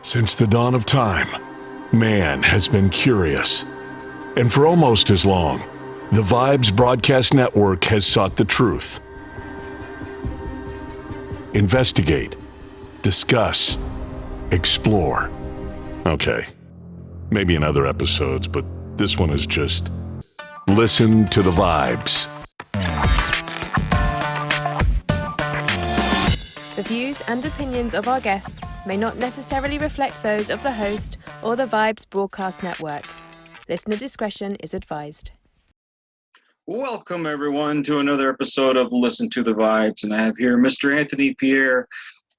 Since the dawn of time, man has been curious. And for almost as long, the Vibes Broadcast Network has sought the truth. Investigate, discuss, explore. Okay, maybe in other episodes, but this one is just listen to the vibes. The views and opinions of our guests may not necessarily reflect those of the host or the Vibes Broadcast Network. Listener discretion is advised. Welcome, everyone, to another episode of Listen to the Vibes. And I have here Mr. Anthony Pierre,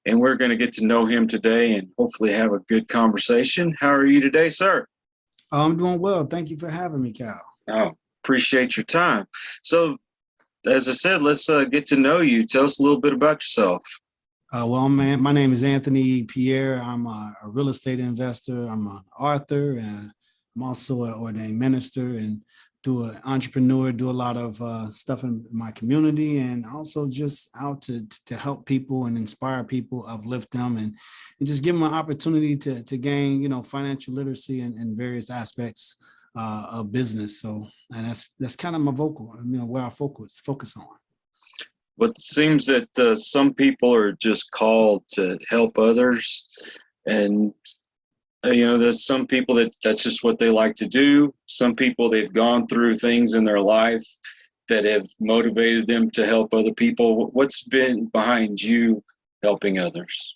and we're going to get to know him today and hopefully have a good conversation. How are you today, sir? I'm doing well. Thank you for having me, Cal. Oh, appreciate your time. So, as I said, let's get to know you. Tell us a little bit about yourself. My name is Anthony Pierre. I'm a real estate investor. I'm an author, and I'm also an ordained minister and do an entrepreneur, do a lot of stuff in my community, and also just out to help people and inspire people, uplift them, and just give them an opportunity to gain, financial literacy in various aspects of business. So, and that's kind of my where I focus on. But it seems that some people are just called to help others, and there's some people that's just what they like to do. Some people, they've gone through things in their life that have motivated them to help other people. What's been behind you helping others?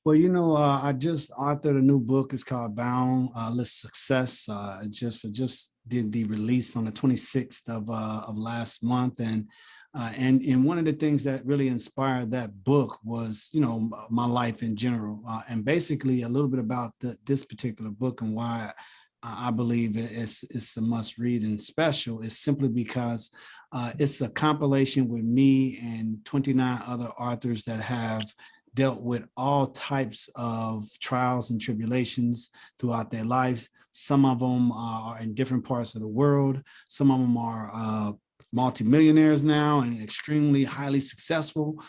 Well, I just authored a new book. It's called Boundless Success. I just did the release on the 26th of last month, and one of the things that really inspired that book was, my life in general, and basically a little bit about this particular book and why I believe it's a must read and special is simply because it's a compilation with me and 29 other authors that have dealt with all types of trials and tribulations throughout their lives. Some of them are in different parts of the world. Some of them are multimillionaires now and extremely highly successful.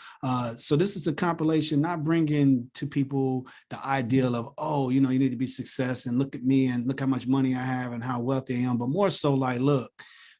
So this is a compilation, not bringing to people the ideal of, you need to be success and look at me and look how much money I have and how wealthy I am, but more so like, look,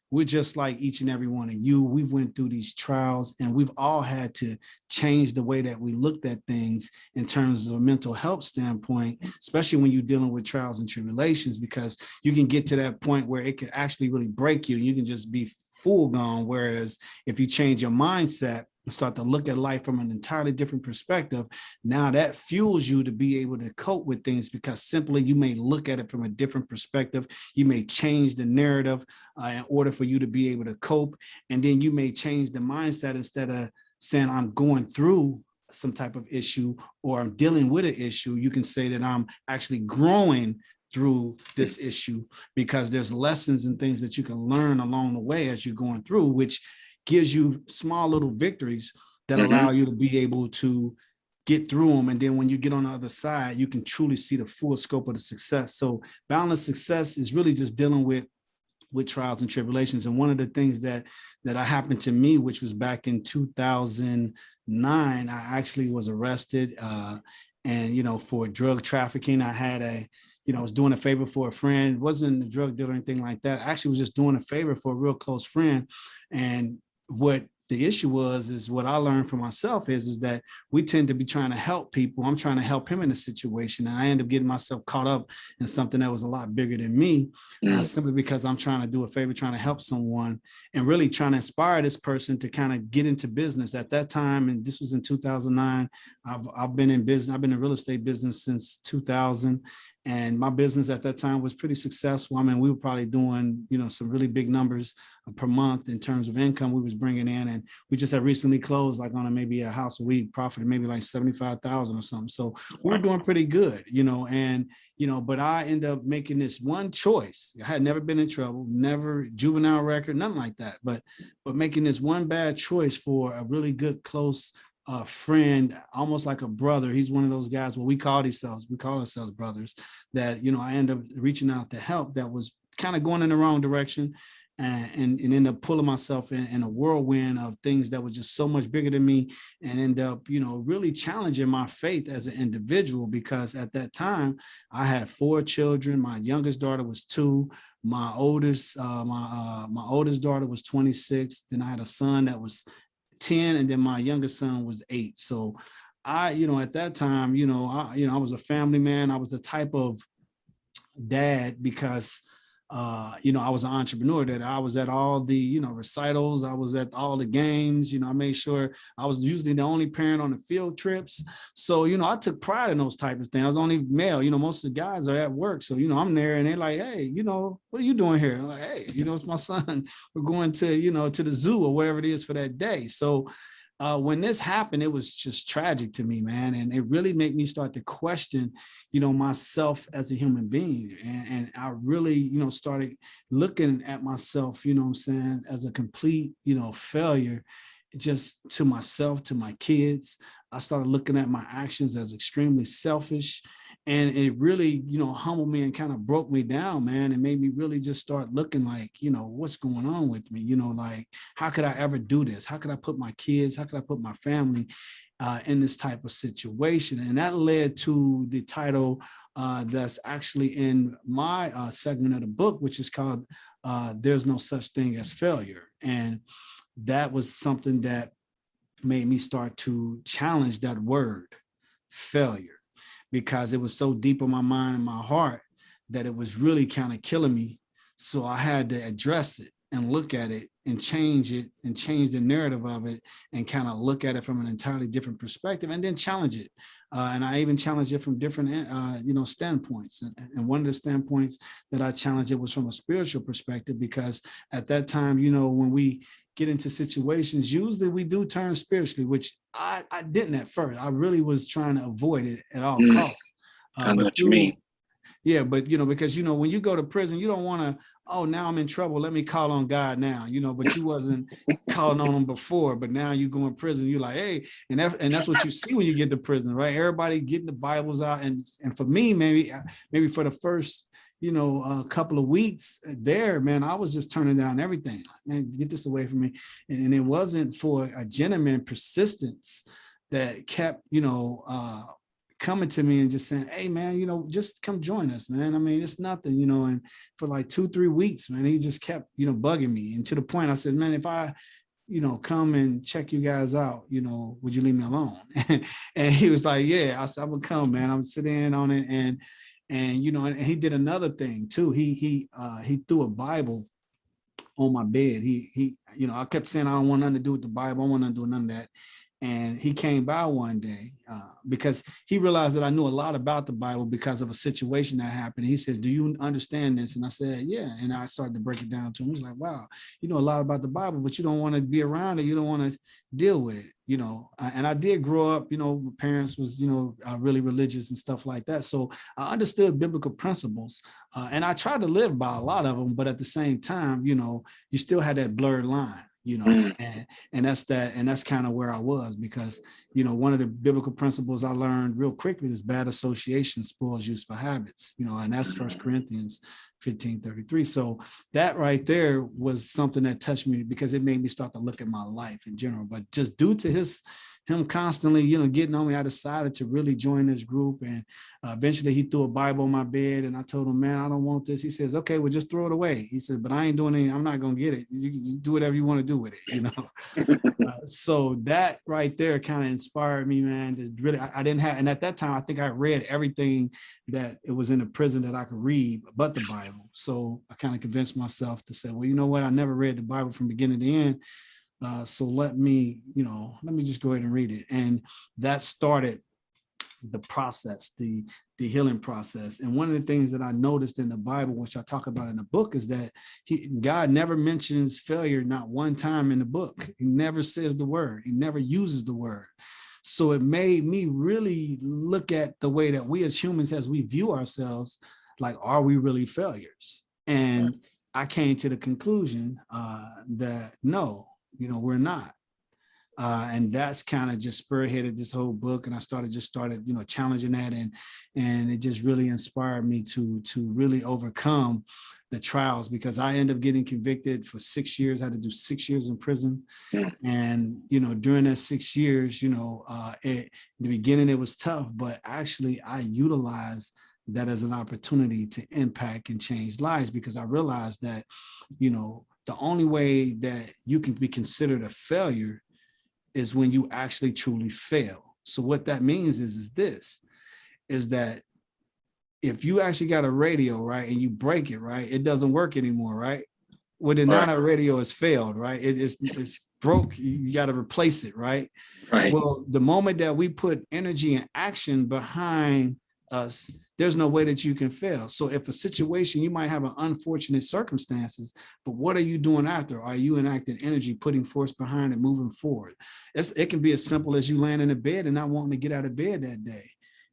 we're just like each and every one of you. We've went through these trials and we've all had to change the way that we looked at things in terms of a mental health standpoint, especially when you're dealing with trials and tribulations, because you can get to that point where it could actually really break you. You can just be full gone. Whereas if you change your mindset and start to look at life from an entirely different perspective, now that fuels you to be able to cope with things, because simply you may look at it from a different perspective. You may change the narrative in order for you to be able to cope. And then you may change the mindset. Instead of saying I'm going through some type of issue or I'm dealing with an issue, you can say that I'm actually growing through this issue, because there's lessons and things that you can learn along the way as you're going through, which gives you small little victories that allow you to be able to get through them. And then when you get on the other side, you can truly see the full scope of the success. So Boundless Success is really just dealing with trials and tribulations. And one of the things that happened to me, which was back in 2009, I actually was arrested and for drug trafficking. I had I was doing a favor for a friend. It wasn't a drug dealer or anything like that. I actually was just doing a favor for a real close friend. And what the issue is what I learned for myself is that we tend to be trying to help people. I'm trying to help him in a situation, and I end up getting myself caught up in something that was a lot bigger than me, simply because I'm trying to do a favor, trying to help someone, and really trying to inspire this person to kind of get into business. At that time, and this was in 2009, I've been in business. I've been in real estate business since 2000. And my business at that time was pretty successful. I mean, we were probably doing, some really big numbers per month in terms of income we was bringing in. And we just had recently closed like on maybe a house we profited maybe like 75,000 or something. So we were doing pretty good, but I ended up making this one choice. I had never been in trouble, never juvenile record, nothing like that. But making this one bad choice for a really good, close friend, almost like a brother. He's one of those guys where we call ourselves brothers, that, I end up reaching out to help that was kind of going in the wrong direction. and end up pulling myself in a whirlwind of things that were just so much bigger than me, and end up, really challenging my faith as an individual, because at that time I had 4 children. My youngest daughter was 2. My oldest daughter was 26. Then I had a son that was 10, and then my youngest son was 8. So at that time, I was a family man. I was the type of dad, because I was an entrepreneur, that I was at all the, recitals. I was at all the games. I made sure I was usually the only parent on the field trips. So, I took pride in those type of things. I was only male. Most of the guys are at work. So, I'm there and they're like, hey, what are you doing here? I'm like, hey, it's my son. We're going to, to the zoo or whatever it is for that day. So when this happened, it was just tragic to me, man. And it really made me start to question, myself as a human being. And I really, started looking at myself, as a complete, failure, just to myself, to my kids. I started looking at my actions as extremely selfish. And it really, humbled me and kind of broke me down, man, and made me really just start looking like, what's going on with me? Like, how could I ever do this? How could I put my kids, how could I put my family in this type of situation? And that led to the title that's actually in my segment of the book, which is called There's No Such Thing as Failure. And that was something that made me start to challenge that word, failure, because it was so deep in my mind and my heart that it was really kind of killing me. So I had to address it and look at it and change it and change the narrative of it and kind of look at it from an entirely different perspective, and then challenge it. And I even challenged it from different, standpoints. And one of the standpoints that I challenged it was from a spiritual perspective, because at that time, when we get into situations, usually we do turn spiritually, which I didn't at first. I really was trying to avoid it at all costs. I know what you mean. Yeah, but because when you go to prison, you don't want to, oh, now I'm in trouble, let me call on God now, but you wasn't calling on him before, but now you go in prison, you're like, hey, and that's what you see when you get to prison, right? Everybody getting the Bibles out, and for me, maybe for the first a couple of weeks there, man, I was just turning down everything. Man, get this away from me. And it wasn't for a genuine persistence that kept, coming to me and just saying, hey, man, just come join us, man. I mean, it's nothing, and for like 2-3 weeks, man, he just kept, bugging me. And to the point I said, man, if I, come and check you guys out, would you leave me alone? And he was like, yeah. I said, I'm gonna come, man. I'm sitting in on it. And and he did another thing too. He threw a Bible on my bed. I kept saying, I don't want nothing to do with the Bible. I don't want nothing to do with none of that. And he came by one day because he realized that I knew a lot about the Bible because of a situation that happened. He says, do you understand this? And I said, yeah. And I started to break it down to him. He's like, wow, you know a lot about the Bible, but you don't want to be around it. You don't want to deal with it, And I did grow up, my parents was, really religious and stuff like that. So I understood biblical principles and I tried to live by a lot of them. But at the same time, you still had that blurred line. And that's kind of where I was, because, one of the biblical principles I learned real quickly is bad association spoils useful habits, and that's 1 Corinthians 15:33. So that right there was something that touched me, because it made me start to look at my life in general. But just due to him constantly, getting on me, I decided to really join this group. And eventually he threw a Bible on my bed and I told him, man, I don't want this. He says, okay, well, just throw it away. He said, but I ain't doing anything. I'm not going to get it. You do whatever you want to do with it, So that right there kind of inspired me, man, to really, I didn't have, and at that time, I think I read everything that it was in the prison that I could read but the Bible. So I kind of convinced myself to say, well, you know what? I never read the Bible from beginning to end. So let me just go ahead and read it. And that started the process, the healing process. And one of the things that I noticed in the Bible, which I talk about in the book, is that God never mentions failure, not one time in the book. He never says the word. He never uses the word. So it made me really look at the way that we as humans, as we view ourselves, like, are we really failures? And I came to the conclusion that no, we're not. And that's kind of just spearheaded this whole book. And I started, challenging that. And it just really inspired me to really overcome the trials, because I ended up getting convicted for 6 years. I had to do 6 years in prison. Yeah. And, during that 6 years, in the beginning, it was tough, but actually I utilized that as an opportunity to impact and change lives, because I realized that, the only way that you can be considered a failure is when you actually truly fail. So what that means is that if you actually got a radio, right, and you break it, right, it doesn't work anymore, right? Well, then now that radio has failed, right? It's broke. You got to replace it, right? Right. Well, the moment that we put energy and action behind us, there's no way that you can fail. So if a situation, you might have an unfortunate circumstances, but what are you doing after? Are you enacting energy, putting force behind it, moving forward? It can be as simple as you laying in the bed and not wanting to get out of bed that day.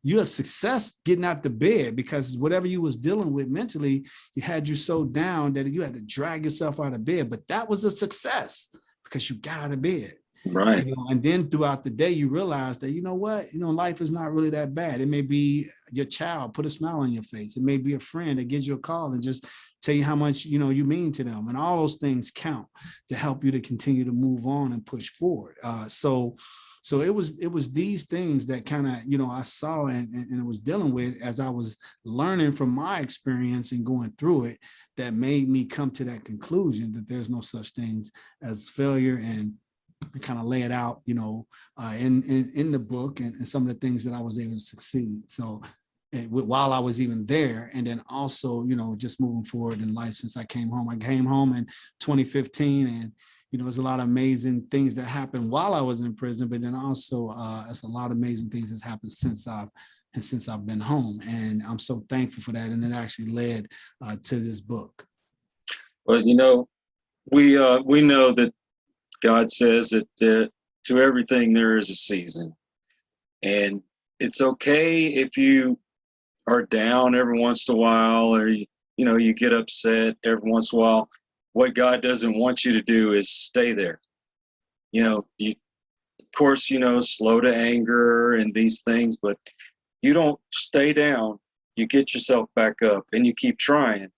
You have success getting out the bed, because whatever you was dealing with mentally, you had you so down that you had to drag yourself out of bed. But that was a success because you got out of bed. Right. And then throughout the day, you realize that, life is not really that bad. It may be your child, put a smile on your face. It may be a friend that gives you a call and just tell you how much, you mean to them. And all those things count to help you to continue to move on and push forward. So it was these things that kind of, I saw and was dealing with as I was learning from my experience and going through it, that made me come to that conclusion that there's no such things as failure, and kind of lay it out, in the book and some of the things that I was able to succeed. So while I was even there, and then also, just moving forward in life since I came home. I came home in 2015, and there's a lot of amazing things that happened while I was in prison, but then also it's a lot of amazing things that's happened since I've been home. And I'm so thankful for that. And it actually led to this book. Well, we know that God says that to everything there is a season. And it's okay if you are down every once in a while, or you get upset every once in a while. What God doesn't want you to do is stay there. You of course, slow to anger and these things, but you don't stay down. You get yourself back up and you keep trying.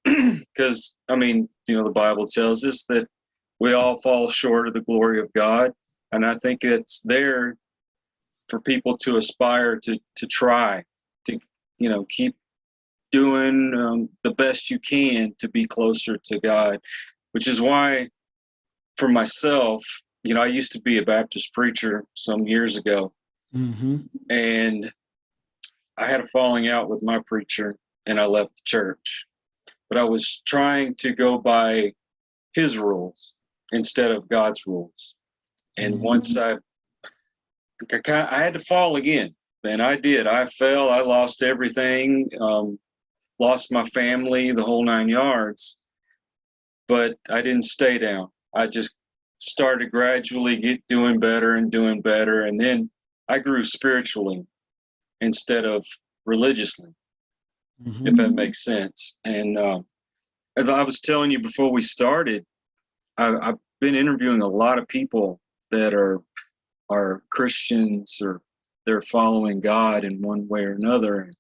Because, the Bible tells us that we all fall short of the glory of God. And I think it's there for people to aspire to try to, keep doing the best you can to be closer to God, which is why for myself, I used to be a Baptist preacher some years ago. Mm-hmm. And I had a falling out with my preacher and I left the church, but I was trying to go by his rules instead of God's rules. And Mm-hmm. once I had to fall again, and I did. I fell. I lost everything. Lost my family, the whole 9 yards, but I didn't stay down. I just started gradually doing better. And then I grew spiritually instead of religiously, Mm-hmm. if that makes sense. And as I was telling you before we started, I've been interviewing a lot of people that are Christians, or they're following God in one way or another.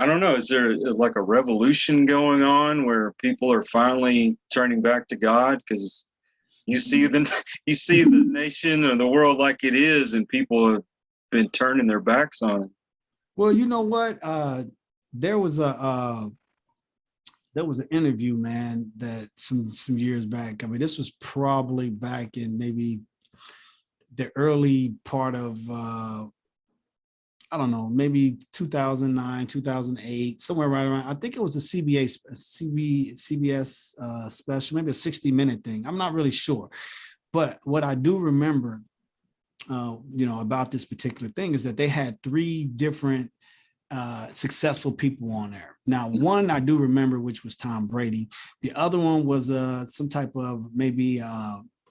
I don't know, is there like a revolution going on where people are finally turning back to God? Because you see the nation or the world like it is, and people have been turning their backs on it. Well, you know what? There was an interview, man, that some years back. This was probably back in maybe the early part of I don't know, maybe 2009, 2008, somewhere right around. I think it was a CBS special, maybe a 60-minute thing. I'm not really sure. But what I do remember, about this particular thing is that they had 3 different successful people on there. Now, one I do remember, which was Tom Brady. The other one was some type of maybe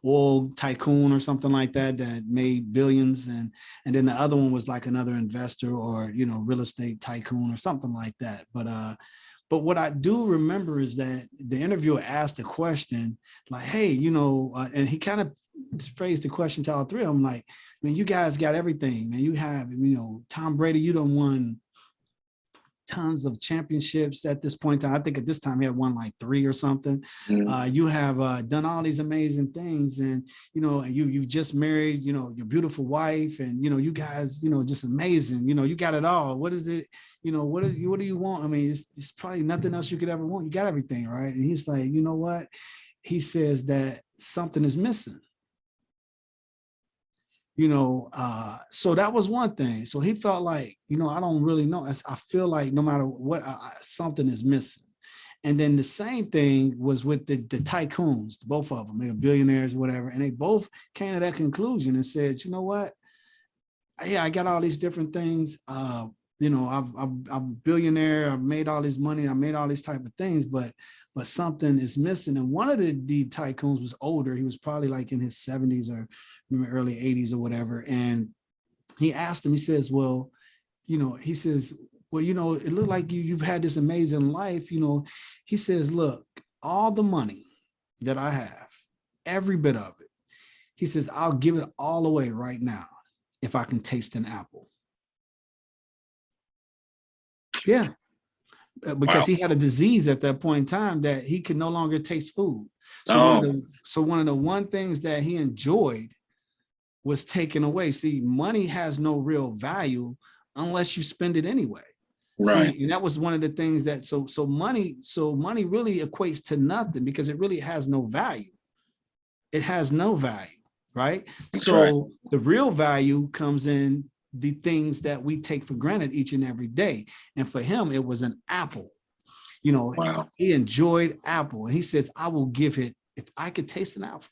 oil tycoon or something like that made billions, and then the other one was like another investor or real estate tycoon or something like that. But But what I do remember is that the interviewer asked a question like, hey, and he kind of phrased the question to all three of them like, I mean, you guys got everything, man. You have, Tom Brady, you done won tons of championships at this point in time. I think at this time he had won like 3 or something. You have done all these amazing things, and you've just married your beautiful wife, and you guys just amazing. You got it all. What is it? What do you want? I mean, it's probably nothing else you could ever want. You got everything, right? And he's like, you know what? He says that something is missing. So that was one thing. So he felt like, I don't really know. I feel like no matter what, something is missing. And then the same thing was with the tycoons, both of them, they were billionaires, whatever. And they both came to that conclusion and said, you know what? Yeah, I got all these different things. I'm a billionaire. I've made all this money. I made all these type of things, but something is missing. And one of the tycoons was older. He was probably like in his 70s or early 80s or whatever. And he asked him, he says, well, it looked like you've had this amazing life. He says, look, all the money that I have, every bit of it, he says, I'll give it all away right now if I can taste an apple. Yeah. Because he had a disease at that point in time that he could no longer taste food. So one of the one things that he enjoyed was taken away. See, money has no real value unless you spend it anyway. Right. See, and that was one of the things that so money really equates to nothing because it really has no value. It has no value, right? That's right. The real value comes in the things that we take for granted each and every day. And for him, it was an apple. Wow. He enjoyed apple. And he says, I will give it, if I could taste an apple,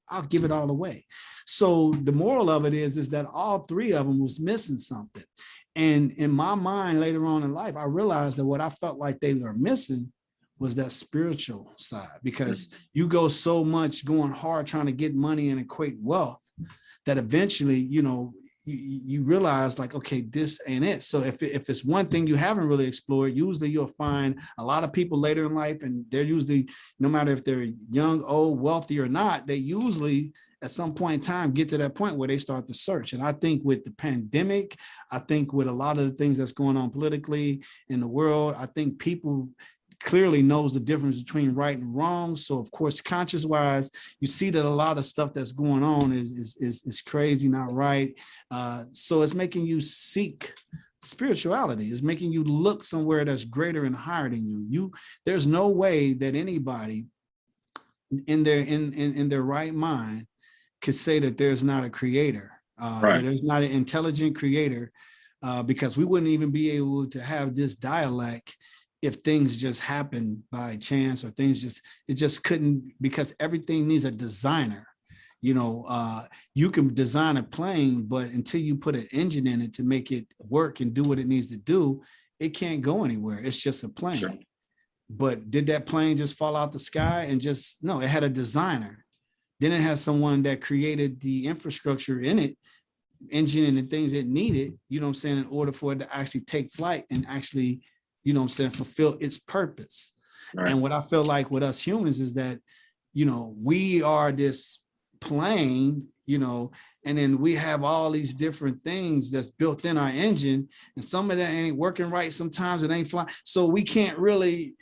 I'll give it all away. So the moral of it is that all three of them was missing something. And in my mind, later on in life, I realized that what I felt like they were missing was that spiritual side, because you go so much going hard trying to get money and equate wealth that eventually, you realize like, okay, this ain't it. So if it's one thing you haven't really explored, usually you'll find a lot of people later in life, and they're usually, no matter if they're young, old, wealthy or not, they usually at some point in time get to that point where they start to search. And I think with the pandemic, I think with a lot of the things that's going on politically in the world, I think people clearly knows the difference between right and wrong. So of course, conscious wise, you see that a lot of stuff that's going on is crazy, not right. So it's making you seek spirituality. It's making you look somewhere that's greater and higher than you. There's no way that anybody in their right mind could say that there's not a creator, that there's not an intelligent creator, because we wouldn't even be able to have this dialect if things just happen by chance, or it just couldn't, because everything needs a designer. You can design a plane, but until you put an engine in it to make it work and do what it needs to do, it can't go anywhere. It's just a plane. Sure. But did that plane just fall out the sky and no, it had a designer. Then it has someone that created the infrastructure in it, engine and the things it needed, in order for it to actually take flight and actually, fulfill its purpose. Right. And what I feel like with us humans is that, we are this plane, and then we have all these different things that's built in our engine, and some of that ain't working right. Sometimes it ain't flying. So we can't really,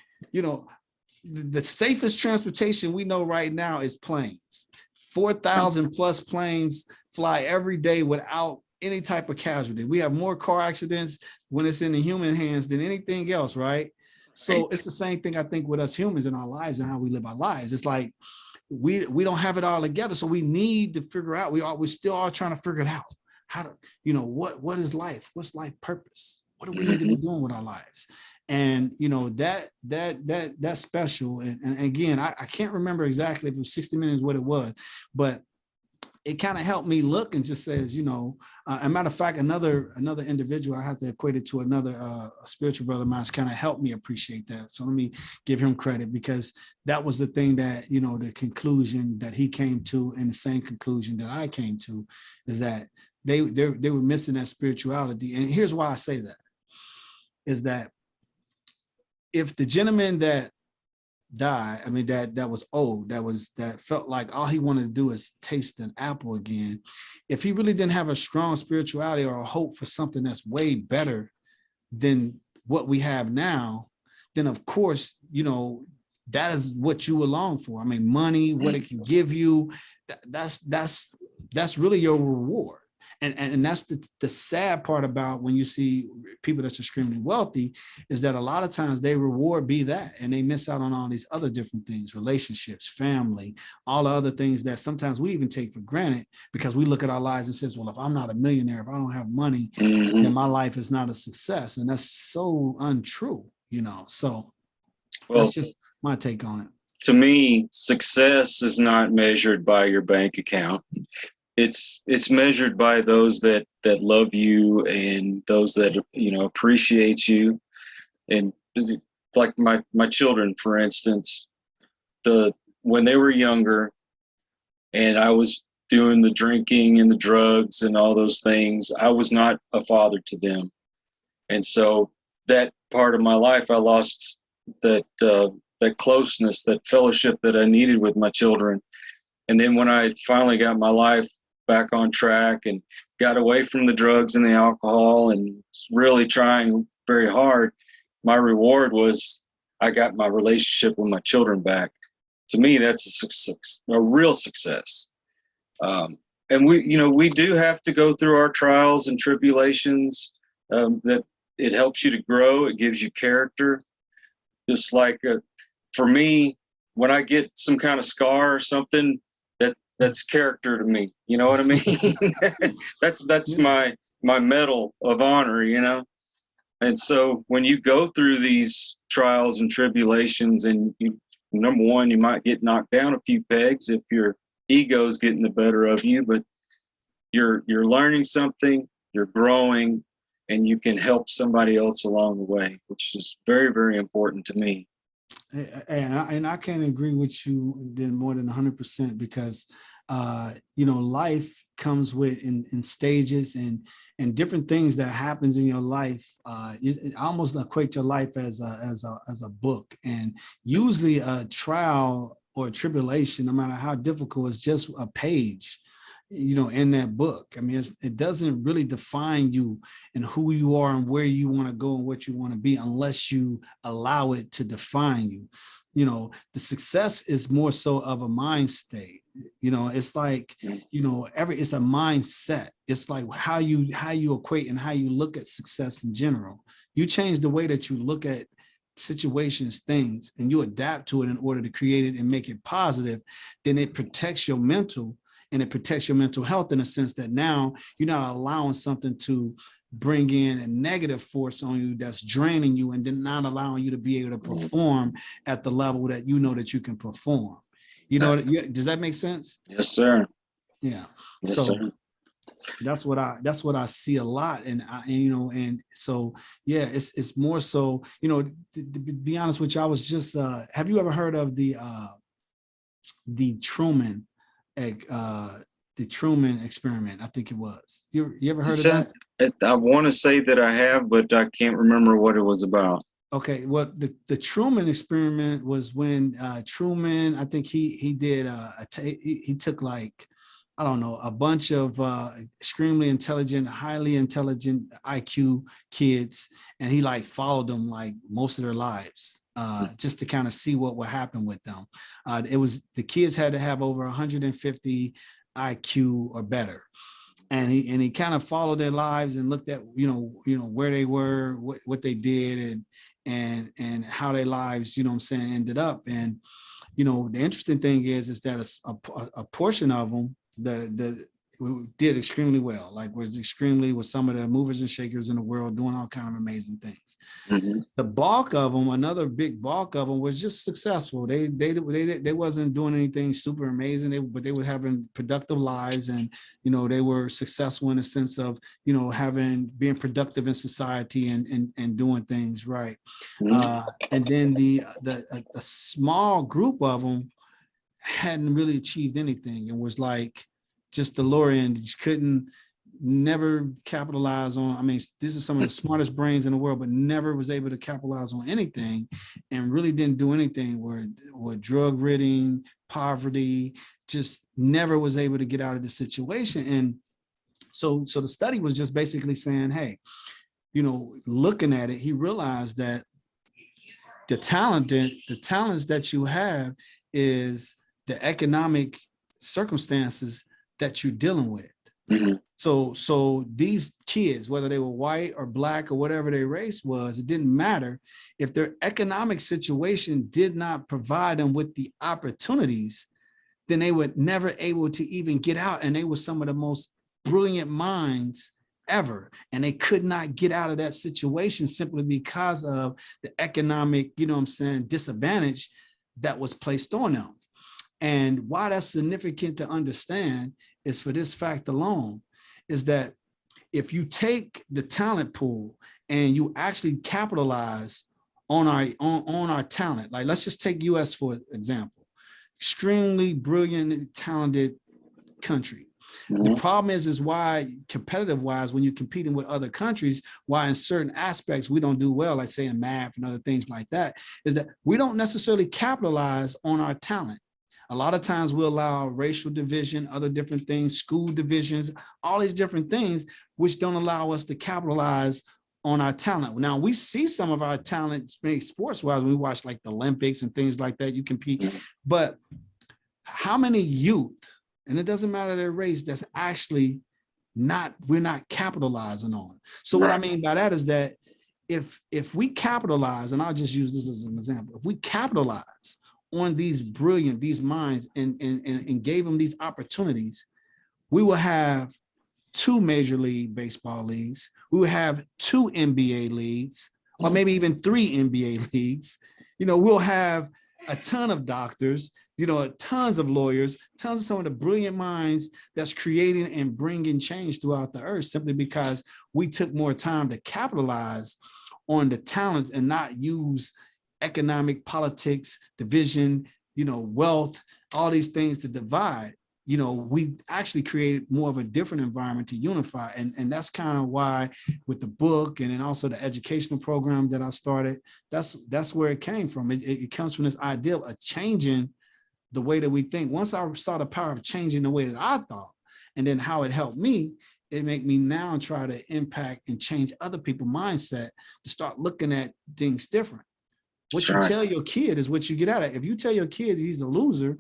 the safest transportation we know right now is planes. 4,000 plus planes fly every day without any type of casualty. We have more car accidents when it's in the human hands than anything else, right? So it's the same thing, I think, with us humans in our lives and how we live our lives. It's like we don't have it all together, so we need to figure out. We're still all trying to figure it out. How to, what is life? What's life purpose? What do we need to be doing with our lives? And that's special. And again, I can't remember exactly if it was 60 minutes what it was, but it kind of helped me look and just says, a matter of fact, another individual, I have to equate it to another spiritual brother of mine, kind of helped me appreciate that. So let me give him credit, because that was the thing that, the conclusion that he came to, and the same conclusion that I came to, is that they were missing that spirituality. And here's why I say that, is that if the gentleman that died, I mean, that was old, that felt like all he wanted to do is taste an apple again, if he really didn't have a strong spirituality or a hope for something that's way better than what we have now, then of course, that is what you long for. I mean, money, what it can give you, that's really your reward. And that's the sad part about when you see people that's extremely wealthy, is that a lot of times they reward be that, and they miss out on all these other different things, relationships, family, all the other things that sometimes we even take for granted, because we look at our lives and says, well, if I'm not a millionaire, if I don't have money, then my life is not a success. And that's so untrue, so that's just my take on it. To me, success is not measured by your bank account. It's measured by those that love you, and those that appreciate you. And like my children, for instance, when they were younger and I was doing the drinking and the drugs and all those things, I was not a father to them. And so that part of my life, I lost that closeness, that fellowship that I needed with my children. And then when I finally got my life back on track and got away from the drugs and the alcohol and really trying very hard, my reward was I got my relationship with my children back. To me, that's a success, a real success. And we do have to go through our trials and tribulations. That it helps you to grow. It gives you character. Just like for me, when I get some kind of scar or something, that's character to me. You know what I mean? that's my medal of honor, And so when you go through these trials and tribulations, and number one, you might get knocked down a few pegs if your ego's getting the better of you, but you're learning something, you're growing, and you can help somebody else along the way, which is very, very important to me. And I can't agree with you then more than 100%, because life comes with in stages and different things that happens in your life. It almost equate your life as a book, and usually a trial or a tribulation, no matter how difficult, is just a page in that book. I mean, it doesn't really define you and who you are and where you want to go and what you want to be, unless you allow it to define you. The success is more so of a mind state. It's like, it's a mindset. It's like how you equate and how you look at success in general. You change the way that you look at situations, things, and you adapt to it in order to create it and make it positive, then it protects your mental. And it protects your mental health in a sense that now you're not allowing something to bring in a negative force on you that's draining you, and then not allowing you to be able to perform at the level that that you can perform. Does that make sense? Yes, sir. Yeah. Yes, so sir. That's what I see a lot. And so, yeah, it's more so, to be honest with you, I was just, have you ever heard of the Truman experiment? I think it was. You ever heard of that? I want to say that I have, but I can't remember what it was about. Okay, well, the Truman experiment was when Truman, I think he did he took like, I don't know, a bunch of extremely intelligent, highly intelligent IQ kids, and he like followed them like most of their lives, just to kind of see what would happen with them. The kids had to have over 150 IQ or better. And he kind of followed their lives and looked at, where they were, what they did, and how their lives, ended up. And, the interesting thing is that a portion of them, did extremely well, like was some of the movers and shakers in the world, doing all kind of amazing things. Mm-hmm. The bulk of them, another big bulk of them, was just successful. They wasn't doing anything super amazing, but they were having productive lives, and they were successful in the sense of being productive in society and doing things right. Mm-hmm. And then a small group of them hadn't really achieved anything and was like just the lower end. You couldn't never capitalized on. I mean, this is some of the smartest brains in the world, but never was able to capitalize on anything, and really didn't do anything. Were drug ridding, poverty, just never was able to get out of the situation. And so the study was just basically saying, hey, looking at it, he realized that the talents that you have is the economic circumstances that you're dealing with. Mm-hmm. So these kids, whether they were white or black or whatever their race was, it didn't matter. If their economic situation did not provide them with the opportunities, then they were never able to even get out. And they were some of the most brilliant minds ever. And they could not get out of that situation simply because of the economic, disadvantage that was placed on them. And why that's significant to understand is for this fact alone, is that if you take the talent pool and you actually capitalize on our talent, like let's just take US for example, extremely brilliant, talented country. Mm-hmm. The problem is why competitive wise, when you're competing with other countries, why in certain aspects we don't do well, like say in math and other things like that, is that we don't necessarily capitalize on our talent. A lot of times we'll allow racial division, other different things, school divisions, all these different things, which don't allow us to capitalize on our talent. Now we see some of our talent sports-wise when we watch like the Olympics and things like that, you compete, but how many youth, and it doesn't matter their race, that's actually we're not capitalizing on. So what I mean by that is that if we capitalize, and I'll just use this as an example, if we capitalize on these minds and gave them these opportunities, we will have 2 Major League Baseball leagues. We will have 2 NBA leagues, or maybe even 3 NBA leagues. We'll have a ton of doctors, tons of lawyers, tons of some of the brilliant minds that's creating and bringing change throughout the earth, simply because we took more time to capitalize on the talents and not use economic, politics, division, wealth, all these things to divide. We actually created more of a different environment to unify. And that's kind of why with the book and then also the educational program that I started, that's where it came from. It comes from this idea of changing the way that we think. Once I saw the power of changing the way that I thought, and then how it helped me, it made me now try to impact and change other people's mindset to start looking at things different. What you tell your kid is what you get out of it. If you tell your kid he's a loser,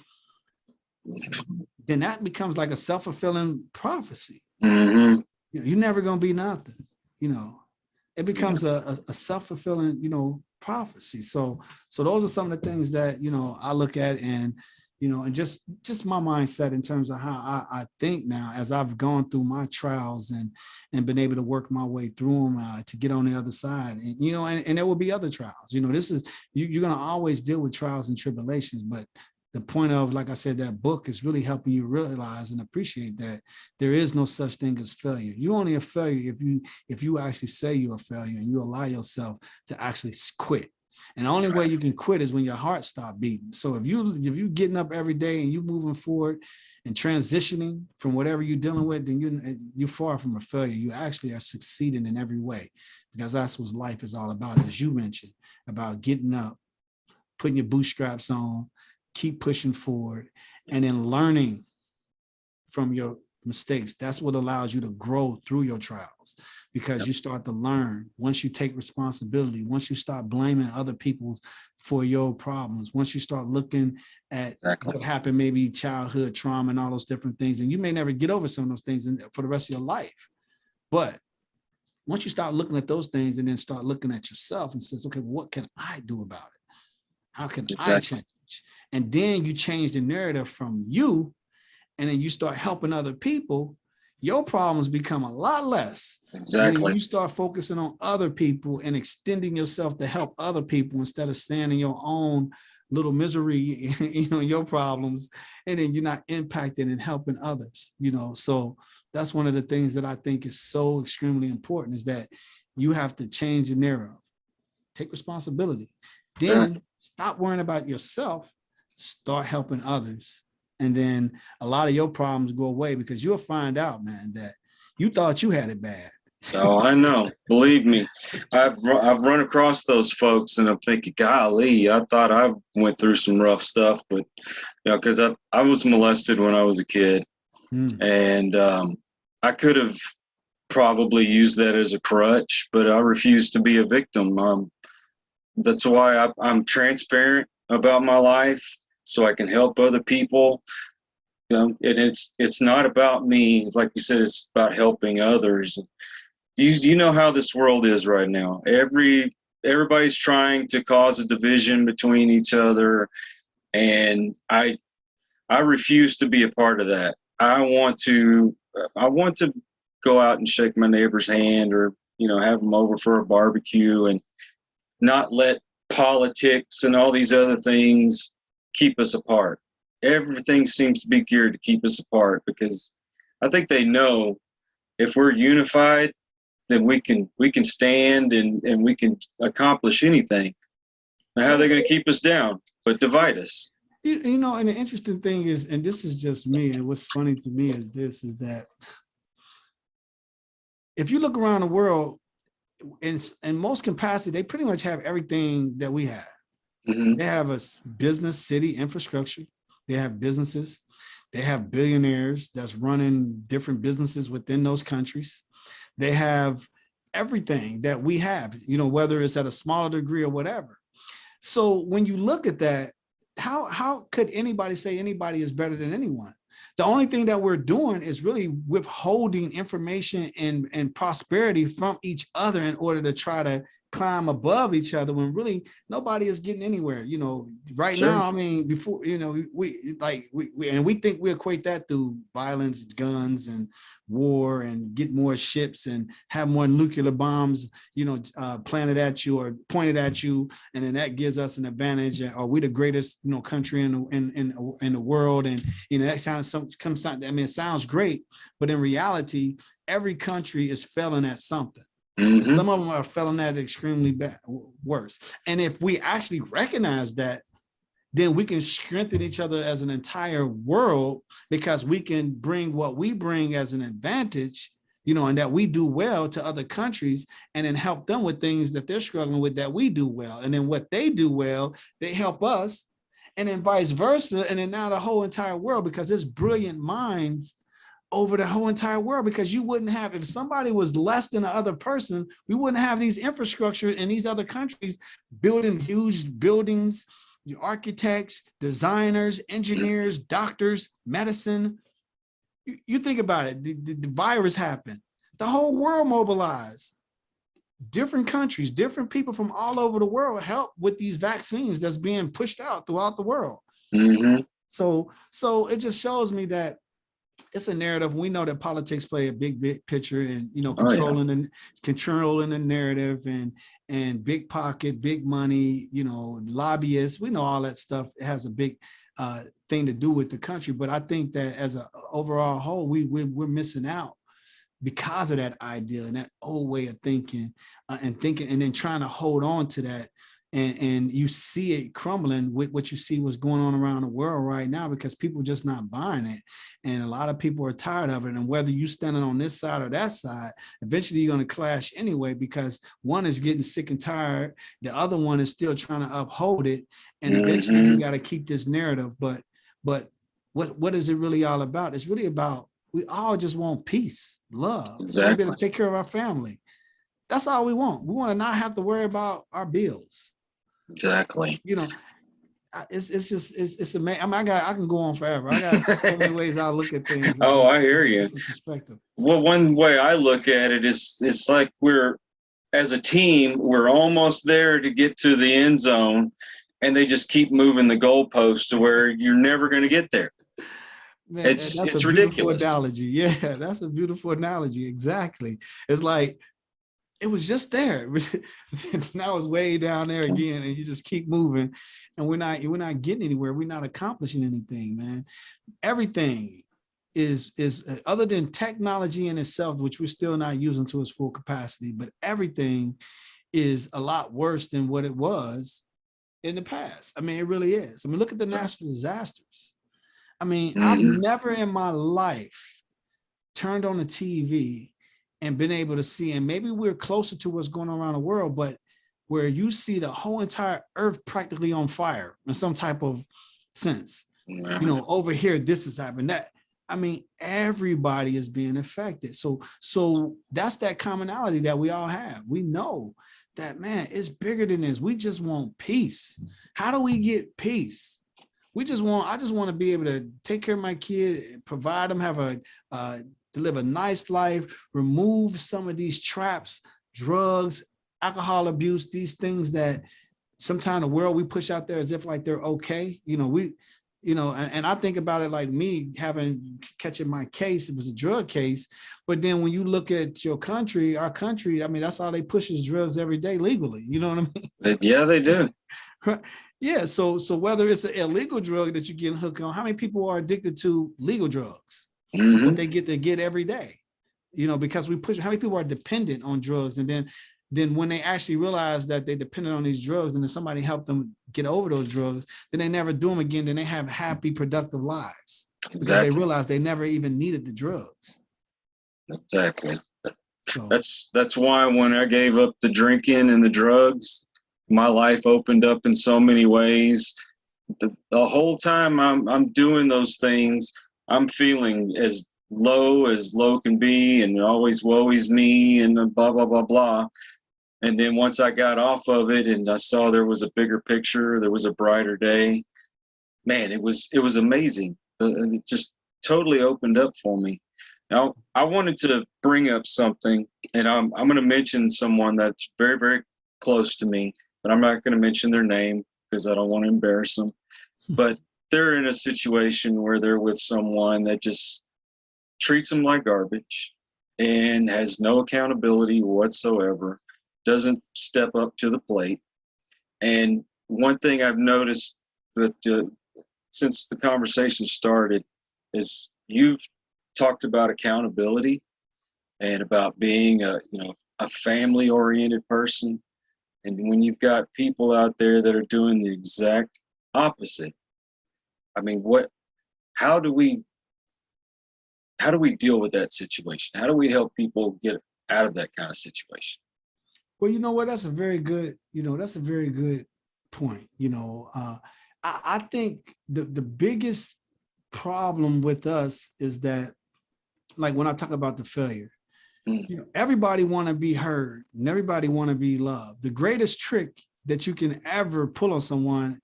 then that becomes like a self-fulfilling prophecy. Mm-hmm. You're never going to be nothing. It becomes a self-fulfilling, prophecy. So those are some of the things that, I look at and just my mindset in terms of how I think now as I've gone through my trials and been able to work my way through them to get on the other side. And, and there will be other trials. This is, you're going to always deal with trials and tribulations, but the point of, like I said, that book is really helping you realize and appreciate that there is no such thing as failure. You're only a failure if you actually say you're a failure and you allow yourself to actually quit. And the only way you can quit is when your heart stops beating. So if you're getting up every day and you're moving forward and transitioning from whatever you're dealing with, then you're far from a failure. You actually are succeeding in every way, because that's what life is all about, as you mentioned, about getting up, putting your bootstraps on, keep pushing forward, and then learning from your mistakes. That's what allows you to grow through your trials, because you start to learn. Once you take responsibility, once you start blaming other people for your problems, once you start looking at what happened, maybe childhood trauma and all those different things, and you may never get over some of those things for the rest of your life. But once you start looking at those things and then start looking at yourself and says, okay, what can I do about it? How can I change? And then you change the narrative from you, and then you start helping other people, your problems become a lot less. Exactly. When you start focusing on other people and extending yourself to help other people instead of staying in your own little misery, your problems, and then you're not impacting and helping others, So that's one of the things that I think is so extremely important, is that you have to change the narrative, take responsibility, then stop worrying about yourself, start helping others. And then a lot of your problems go away, because you'll find out, man, that You thought you had it bad. Oh, I know. Believe me, I've run across those folks, and I'm thinking, golly, I thought I went through some rough stuff, but because I was molested when I was a kid, and I could have probably used that as a crutch, but I refused to be a victim. That's why I'm transparent about my life, so I can help other people. And it's not about me. Like you said, it's about helping others. You know how this world is right now. Everybody's trying to cause a division between each other, and I refuse to be a part of that. I want to go out and shake my neighbor's hand, or have them over for a barbecue, and not let politics and all these other things keep us apart. Everything seems to be geared to keep us apart, because I think they know if we're unified, then we can stand and we can accomplish anything. Now, how are they going to keep us down but divide us? And the interesting thing is, and this is just me, and what's funny to me is that if you look around the world, in most capacity, they pretty much have everything that we have. They have a business city infrastructure. They have businesses. They have billionaires that's running different businesses within those countries. They have everything that we have, whether it's at a smaller degree or whatever. So when you look at that, how could anybody say anybody is better than anyone? The only thing that we're doing is really withholding information and prosperity from each other in order to try to climb above each other, when really nobody is getting anywhere. Right Sure. now, I mean, before, we think we equate that through violence, guns, and war, and get more ships and have more nuclear bombs, planted at you or pointed at you, and then that gives us an advantage. Are we the greatest, country in the world? And that sounds it sounds great, but in reality, every country is failing at something. Some of them are failing at extremely bad, worse. And if we actually recognize that, then we can strengthen each other as an entire world, because we can bring what we bring as an advantage, and that we do well to other countries, and then help them with things that they're struggling with that we do well. And then what they do well, they help us, and then vice versa. And then now the whole entire world, because there's brilliant minds over the whole entire world, because you wouldn't have, if somebody was less than the other person, we wouldn't have these infrastructure in these other countries building huge buildings, architects, designers, engineers, doctors, medicine. You think about it, the virus happened, the whole world mobilized. Different countries, different people from all over the world help with these vaccines that's being pushed out throughout the world. So it just shows me that it's a narrative. We know that politics play a big picture, and controlling the narrative, and big pocket, big money, lobbyists. We know all that stuff has a big thing to do with the country. But I think that as an overall whole, we're missing out because of that idea and that old way of thinking, and then trying to hold on to that. And you see it crumbling with what you see what's going on around the world right now, because people just not buying it. And a lot of people are tired of it. And whether you standing on this side or that side, eventually you're going to clash anyway, because one is getting sick and tired. The other one is still trying to uphold it. And eventually you got to keep this narrative. But what is it really all about? It's really about, we all just want peace, love. Exactly. We're to take care of our family. That's all we want. We want to not have to worry about our bills. Exactly. It's amazing. I mean, I can go on forever. I got so many ways I look at things. Oh, I hear you. Perspective. Well, one way I look at it is, it's like as a team, we're almost there to get to the end zone, and they just keep moving the goalpost to where you're never going to get there. Man, it's a ridiculous analogy. Yeah, that's a beautiful analogy. Exactly. It's like, it was just there. Now it's way down there again, and you just keep moving, and we're not getting anywhere. We're not accomplishing anything, man. Everything is other than technology in itself, which we're still not using to its full capacity, but everything is a lot worse than what it was in the past. I mean, it really is. I mean, look at the natural disasters. I mean, I've never in my life turned on the TV and been able to see, and maybe we're closer to what's going on around the world, but where you see the whole entire earth practically on fire in some type of sense. You know, over here, this is happening. That, I mean, everybody is being affected. So that's that commonality that we all have. We know that, man, it's bigger than this. We just want peace. How do we get peace? I just want to be able to take care of my kid, provide them, to live a nice life, remove some of these traps, drugs, alcohol abuse, these things that sometimes the world we push out there as if like they're okay. And I think about it like me catching my case, it was a drug case. But then when you look at our country, I mean, that's all they push is drugs every day legally. You know what I mean? Yeah, they do. Yeah. So whether it's an illegal drug that you're getting hooked on, how many people are addicted to legal drugs that they get every day? Because we push, how many people are dependent on drugs? And then when they actually realize that they're dependent on these drugs and then somebody helped them get over those drugs, then they never do them again. Then they have happy, productive lives. Exactly. Because they realize they never even needed the drugs. Exactly. So that's why when I gave up the drinking and the drugs, my life opened up in so many ways. The whole time I'm doing those things, I'm feeling as low can be, and always woe is me, and blah, blah, blah, blah. And then once I got off of it and I saw there was a bigger picture, there was a brighter day, man, it was amazing. It just totally opened up for me. Now, I wanted to bring up something, and I'm going to mention someone that's very, very close to me, but I'm not going to mention their name because I don't want to embarrass them. But they're in a situation where they're with someone that just treats them like garbage and has no accountability whatsoever, doesn't step up to the plate. And one thing I've noticed that since the conversation started is you've talked about accountability and about being a family-oriented person. And when you've got people out there that are doing the exact opposite, I mean, how do we deal with that situation? How do we help people get out of that kind of situation? Well, you know what? That's a very good point. I think the biggest problem with us is that, like when I talk about the failure, everybody want to be heard and everybody want to be loved. The greatest trick that you can ever pull on someone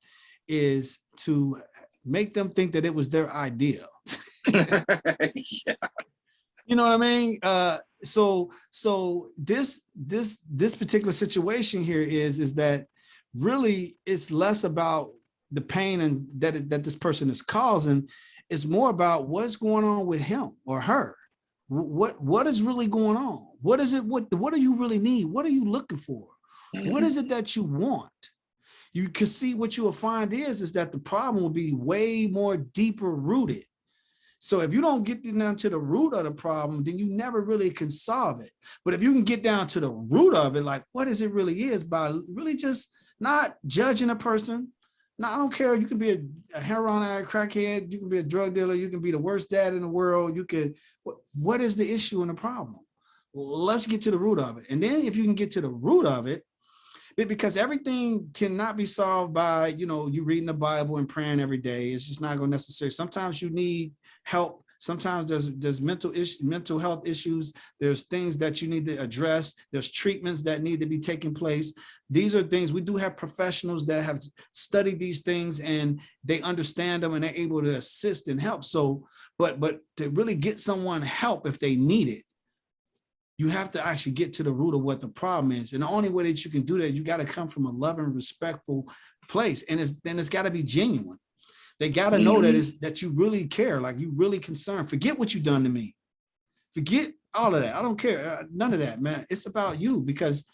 is to make them think that it was their idea. Yeah. You know what I mean? So this particular situation here is that really it's less about the pain and that this person is causing. It's more about what's going on with him or her. What is really going on? What is it? What do you really need? What are you looking for? What is it that you want? You can see what you will find is that the problem will be way more deeper rooted. So if you don't get down to the root of the problem, then you never really can solve it. But if you can get down to the root of it, like what is it really is, by really just not judging a person. No, I don't care. You can be a heroin addict, crackhead. You can be a drug dealer. You can be the worst dad in the world. You could. What is the issue and the problem? Let's get to the root of it. And then if you can get to the root of it, because everything cannot be solved by, you reading the Bible and praying every day. It's just not going to necessarily. Sometimes you need help. Sometimes there's mental health issues. There's things that you need to address. There's treatments that need to be taking place. These are things we do have professionals that have studied these things and they understand them and they're able to assist and help. So, but to really get someone help if they need it, you have to actually get to the root of what the problem is. And the only way that you can do that, you got to come from a loving, respectful place. And it's got to be genuine. They got to know that you really care, like you really concerned. Forget what you done to me. Forget all of that. I don't care. None of that, man. It's about you, because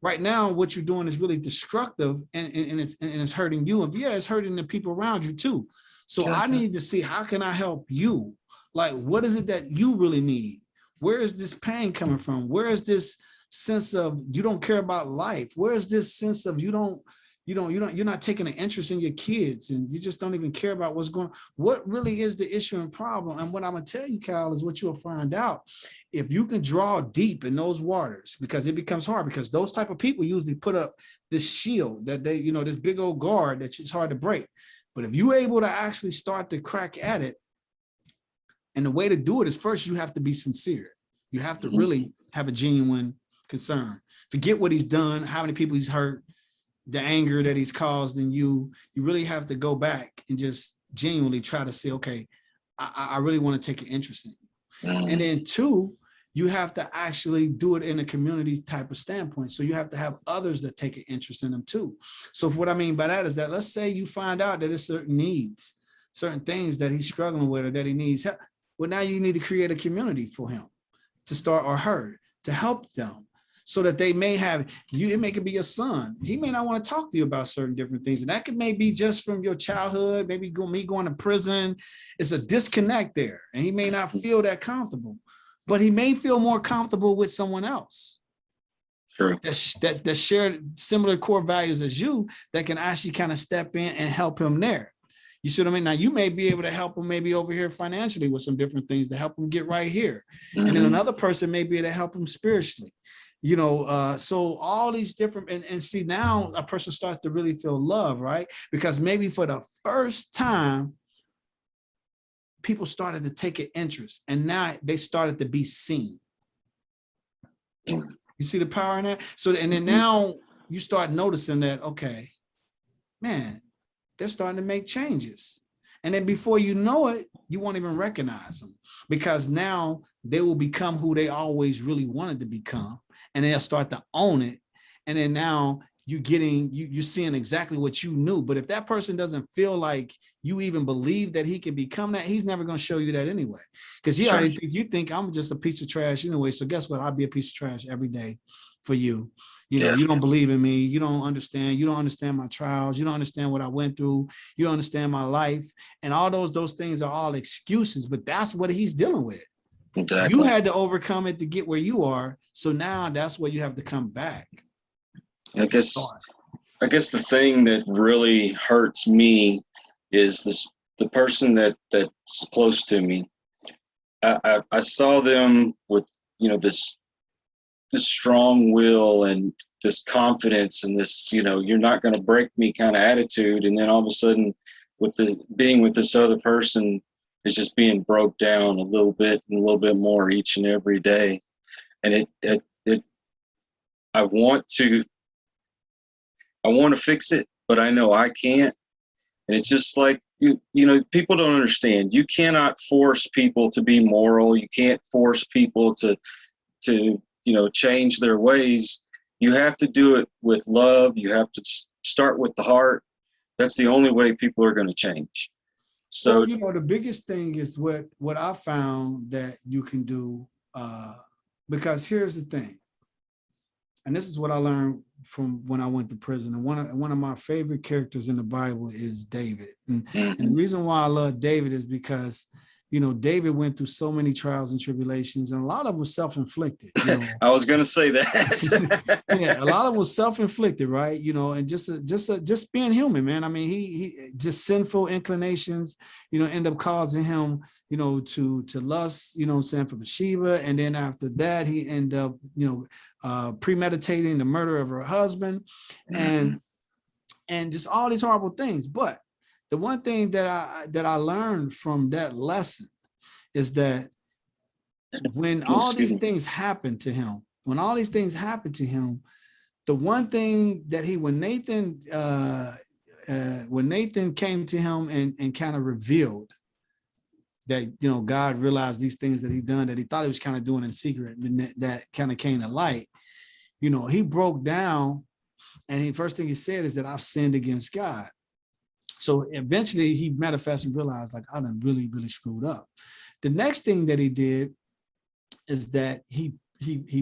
right now what you're doing is really destructive and it's hurting you. And yeah, it's hurting the people around you too. So I need to see, how can I help you? Like, what is it that you really need? Where is this pain coming from? Where is this sense of you don't care about life? Where is this sense of you don't you're not taking an interest in your kids, and you just don't even care about what's going on. What really is the issue and problem? And what I'm gonna tell you, Kyle, is what you'll find out if you can draw deep in those waters, because it becomes hard, because those type of people usually put up this shield that they, this big old guard that it's hard to break. But if you're able to actually start to crack at it, and the way to do it is, first, you have to be sincere. You have to really have a genuine concern. Forget what he's done, how many people he's hurt, the anger that he's caused in you. You really have to go back and just genuinely try to say, okay, I really want to take an interest in you. And then two, you have to actually do it in a community type of standpoint. So you have to have others that take an interest in them too. So what I mean by that is that, let's say you find out that there's certain needs, certain things that he's struggling with or that he needs help. Well, now you need to create a community for him to start, or her, to help them, so that they may have you. It may could be your son. He may not want to talk to you about certain different things. And that could maybe just from your childhood, maybe me going to prison. It's a disconnect there. And he may not feel that comfortable, but he may feel more comfortable with someone else. Sure. That shared similar core values as you, that can actually kind of step in and help him there. You see what I mean? Now you may be able to help him maybe over here financially with some different things to help him get right here. And then another person may be able to help him spiritually. So all these different, and see, now a person starts to really feel love, right? Because maybe for the first time, people started to take an interest, and now they started to be seen. You see the power in that? So, and then now you start noticing that, okay, man, they're starting to make changes. And then before you know it, you won't even recognize them, because now they will become who they always really wanted to become. And they'll start to own it. And then now you're seeing exactly what you knew. But if that person doesn't feel like you even believe that he can become that, he's never going to show you that anyway. Because you think I'm just a piece of trash anyway. So guess what? I'll be a piece of trash every day for you. You don't believe in me. You don't understand. You don't understand my trials. You don't understand what I went through. You don't understand my life. And all those things are all excuses, but that's what he's dealing with. Exactly. You had to overcome it to get where you are. So now that's where you have to come back. I guess the thing that really hurts me is the person that's close to me. I saw them with, this strong will and this confidence and this, you're not going to break me kind of attitude. And then all of a sudden, being with this other person, is just being broke down a little bit and a little bit more each and every day. And I want to fix it, but I know I can't. And it's just like, people don't understand. You cannot force people to be moral. You can't force people to change their ways. You have to do it with love. You have to start with the heart. That's the only way people are going to change. So, the biggest thing is what I found that you can do, because here's the thing, and this is what I learned from when I went to prison. And one of my favorite characters in the Bible is David. And the reason why I love David is because, David went through so many trials and tribulations, and a lot of them was self-inflicted. I was going to say that. Yeah, a lot of them was self-inflicted, right? And just being human, man. I mean, he just sinful inclinations, end up causing him, to lust, saying for Bathsheba, and then after that, he ended up, premeditating the murder of her husband, and just all these horrible things, but. The one thing that I learned from that lesson is that when all these things happened to him, the one thing that when Nathan came to him and kind of revealed that, God realized these things that he'd done that he thought he was kind of doing in secret, and that kind of came to light, he broke down, and first thing he said is that I've sinned against God. So eventually he manifested and realized, like, I done really, really screwed up. The next thing that he did is that he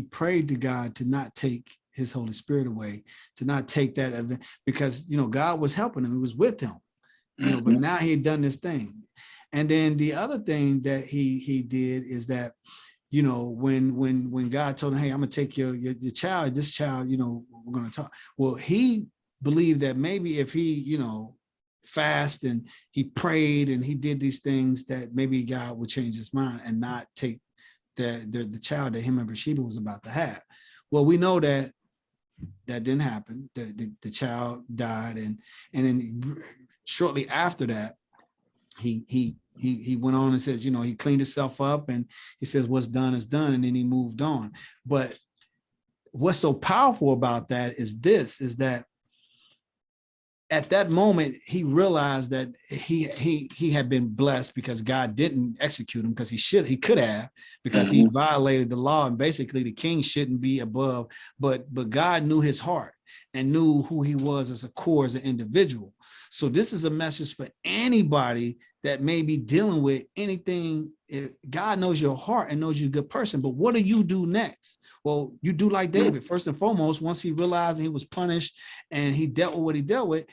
prayed to God to not take his Holy Spirit away, to not take that event, because, God was helping him. He was with him, but now he had done this thing. And then the other thing that he did is that, when God told him, hey, I'm going to take your child, this child, we're going to talk. Well, he believed that maybe if he, fast and he prayed and he did these things, that maybe God would change his mind and not take the child that him and Bathsheba was about to have. Well, we know that didn't happen. The child died, and then shortly after that, he went on and says, he cleaned himself up, and he says, what's done is done, and then he moved on. But what's so powerful about that is that at that moment, he realized that he had been blessed because God didn't execute him, because he could have, because he violated the law, and basically the king shouldn't be above, but God knew his heart and knew who he was as a core, as an individual. So this is a message for anybody that may be dealing with anything. God knows your heart and knows you're a good person, but what do you do next? Well, you do like David. First and foremost, once he realized he was punished and he dealt with what he dealt with,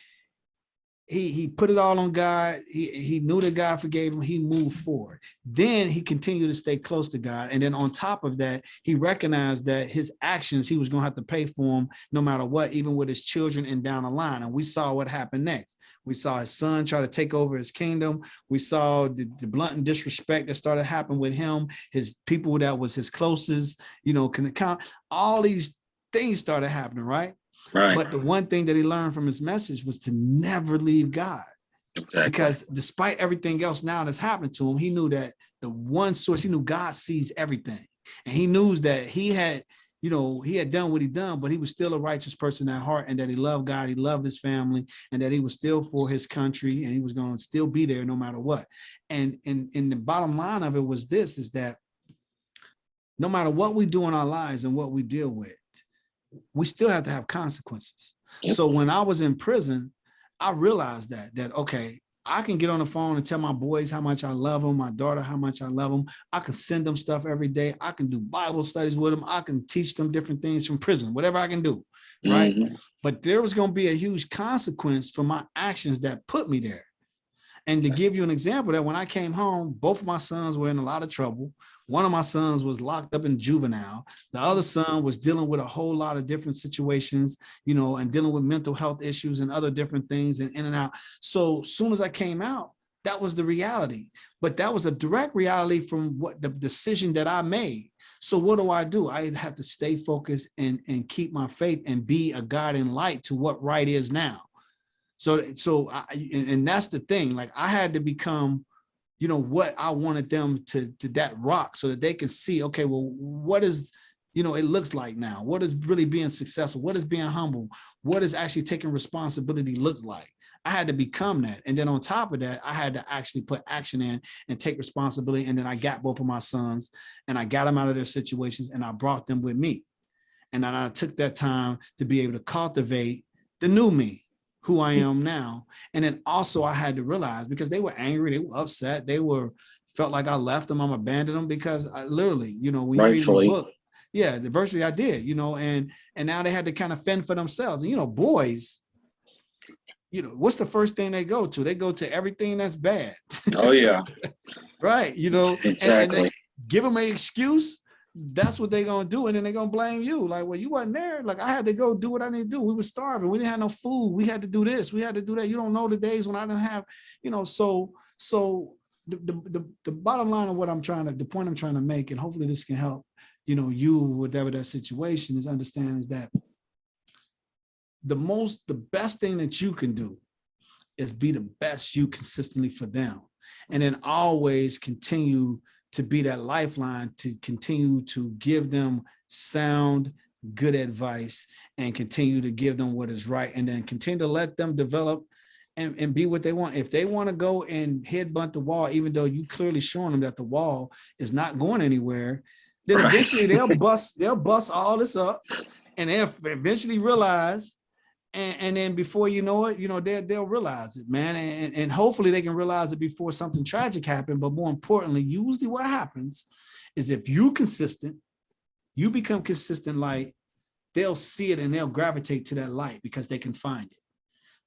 he put it all on God. He knew that God forgave him. He moved forward. Then he continued to stay close to God. And then on top of that, he recognized that his actions, he was going to have to pay for them no matter what, even with his children and down the line. And we saw what happened next. We saw his son try to take over his kingdom. We saw the blunt and disrespect that started happening with him. His people that was his closest, can account. All these things started happening, right? Right. But the one thing that he learned from his message was to never leave God. Exactly. Because despite everything else now that's happening to him, he knew that the one source, he knew God sees everything. And he knew that he had done what he done, but he was still a righteous person at heart, and that he loved God, he loved his family, and that he was still for his country, and he was going to still be there no matter what. And the bottom line of it was this, is that no matter what we do in our lives and what we deal with, we still have to have consequences. Yep. So when I was in prison, I realized that, okay, I can get on the phone and tell my boys how much I love them, my daughter, how much I love them. I can send them stuff every day. I can do Bible studies with them. I can teach them different things from prison, whatever I can do, right? But there was going to be a huge consequence for my actions that put me there. And to give you an example, that when I came home, both of my sons were in a lot of trouble. One of my sons was locked up in juvenile. The other son was dealing with a whole lot of different situations, and dealing with mental health issues and other different things, and in and out. So as soon as I came out, that was the reality. But that was a direct reality from what the decision that I made. So what do? I had to stay focused and keep my faith and be a guiding light to what right is now. So that's the thing. Like, I had to become, what I wanted them to that rock, so that they can see, okay, well, what is, it looks like now? What is really being successful? What is being humble? What is actually taking responsibility look like? I had to become that. And then on top of that, I had to actually put action in and take responsibility. And then I got both of my sons, and I got them out of their situations, and I brought them with me. And then I took that time to be able to cultivate the new me, who I am now. And then also I had to realize, because they were angry, they were upset, felt like I left them, I'm abandoned them, because I literally, when you read the book, the virtually I did, and now they had to kind of fend for themselves. And, boys, what's the first thing they go to? They go to everything that's bad. Oh, yeah. Right. Exactly. And they give them an excuse. That's what they're going to do. And then they're going to blame you. Like, well, you wasn't there. Like, I had to go do what I need to do. We were starving. We didn't have no food. We had to do this. We had to do that. You don't know the days when I didn't have, so the bottom line of the point I'm trying to make, and hopefully this can help, you, whatever that situation is, understand is that the best thing that you can do is be the best you consistently for them. And then always continue to be that lifeline, to continue to give them sound, good advice, and continue to give them what is right, and then continue to let them develop and be what they want. If they want to go and headbutt the wall, even though you clearly showing them that the wall is not going anywhere, then eventually they'll bust all this up, and they'll eventually realize. And then before you know it, they'll realize it, man. And hopefully they can realize it before something tragic happened. But more importantly, usually what happens is, if you become consistent light, they'll see it and they'll gravitate to that light because they can find it.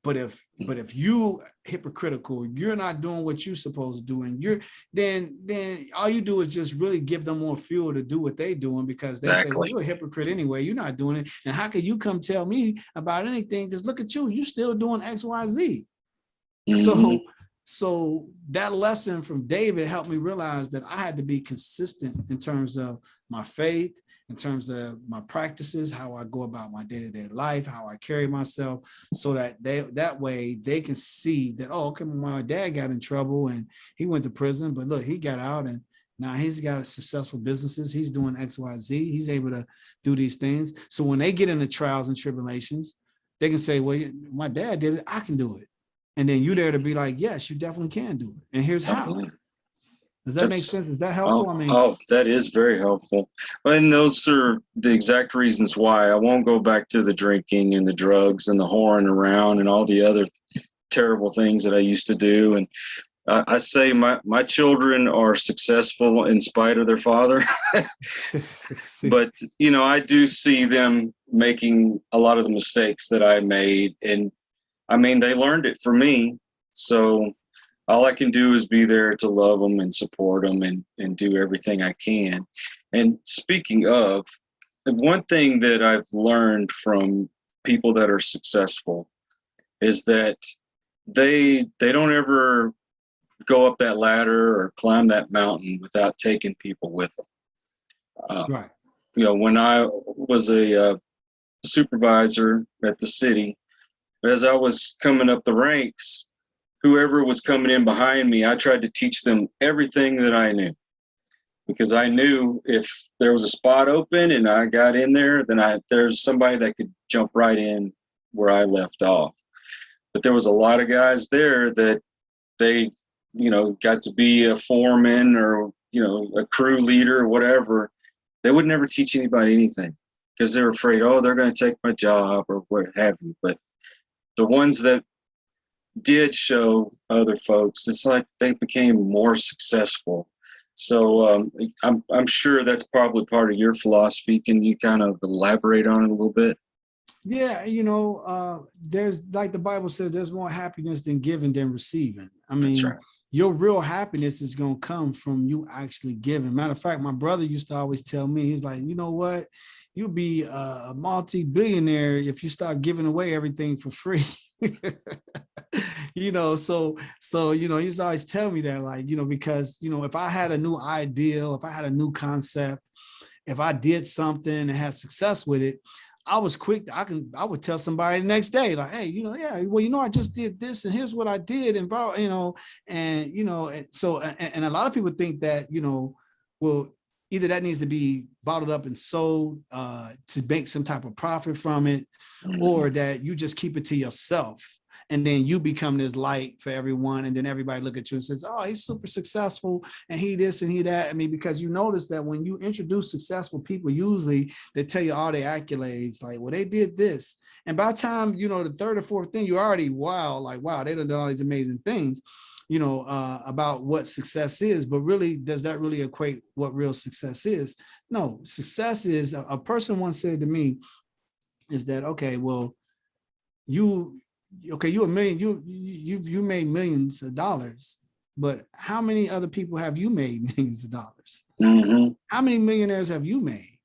But if you hypocritical, you're not doing what you're supposed to do, and then all you do is just really give them more fuel to do what they're doing, because they say, well, you're a hypocrite anyway. You're not doing it. And how can you come tell me about anything? Because look at you still doing X, Y, Z. So that lesson from David helped me realize that I had to be consistent in terms of my faith, in terms of my practices, how I go about my day-to-day life, how I carry myself, so that that way they can see that, oh, okay, my dad got in trouble and he went to prison, but look, he got out and now he's got successful businesses. He's doing X, Y, Z. He's able to do these things. So when they get into trials and tribulations, they can say, well, my dad did it, I can do it. And then you're there to be like, yes, you definitely can do it. And here's how. Does that make sense? Is that helpful? That is very helpful. And those are the exact reasons why I won't go back to the drinking and the drugs and the whoring around and all the other terrible things that I used to do. And I say my children are successful in spite of their father. But, I do see them making a lot of the mistakes that I made. And I mean, they learned it for me. So all I can do is be there to love them and support them and do everything I can. And speaking of, one thing that I've learned from people that are successful is that they don't ever go up that ladder or climb that mountain without taking people with them. Right. When I was a supervisor at the city, as I was coming up the ranks, whoever was coming in behind me, I tried to teach them everything that I knew, because I knew if there was a spot open and I got in there, then there's somebody that could jump right in where I left off. But there was a lot of guys there that they, got to be a foreman or, a crew leader or whatever. They would never teach anybody anything because they're afraid, oh, they're going to take my job or what have you. But the ones that did show other folks, it's like they became more successful. So I'm sure that's probably part of your philosophy. Can you kind of elaborate on it a little bit? Yeah, there's, like the Bible says, there's more happiness than giving than receiving. I mean, That's right. Your real happiness is going to come from you actually giving. Matter of fact, my brother used to always tell me, he's like, you know what? You'll be a multi-billionaire if you start giving away everything for free. So he used to always tell me that, like, because, if I had a new ideal, if I had a new concept, if I did something and had success with it, I was quick. I would tell somebody the next day, like, hey, I just did this and here's what I did. And, so a lot of people think that, well, either that needs to be bottled up and sold to make some type of profit from it, or that you just keep it to yourself. And then you become this light for everyone. And then everybody look at you and says, oh, he's super successful and he this and he that. I mean, because you notice that when you introduce successful people, usually they tell you all their accolades, like, well, they did this. And by the time, the third or fourth thing, you're already, wow, they done all these amazing things, about what success is. But really, does that really equate what real success is? No, success is, a person once said to me, is that, okay, well, you a million, you made millions of dollars, but how many other people have you made millions of dollars? Mm-hmm. How many millionaires have you made?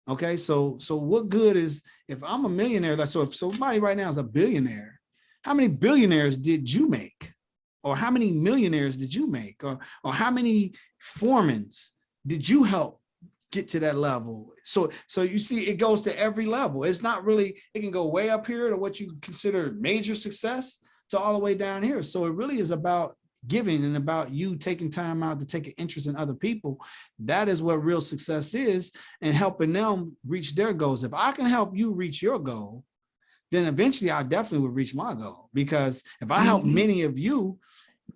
Okay, so what good is, if I'm a millionaire, so if somebody right now is a billionaire, how many billionaires did you make? Or how many millionaires did you make? Or how many foremans did you help get to that level? So you see, it goes to every level. It's not really, it can go way up here to what you consider major success to all the way down here. So it really is about giving and about you taking time out to take an interest in other people. That is what real success is, and helping them reach their goals. If I can help you reach your goal, then eventually I definitely would reach my goal. Because if I help many of you,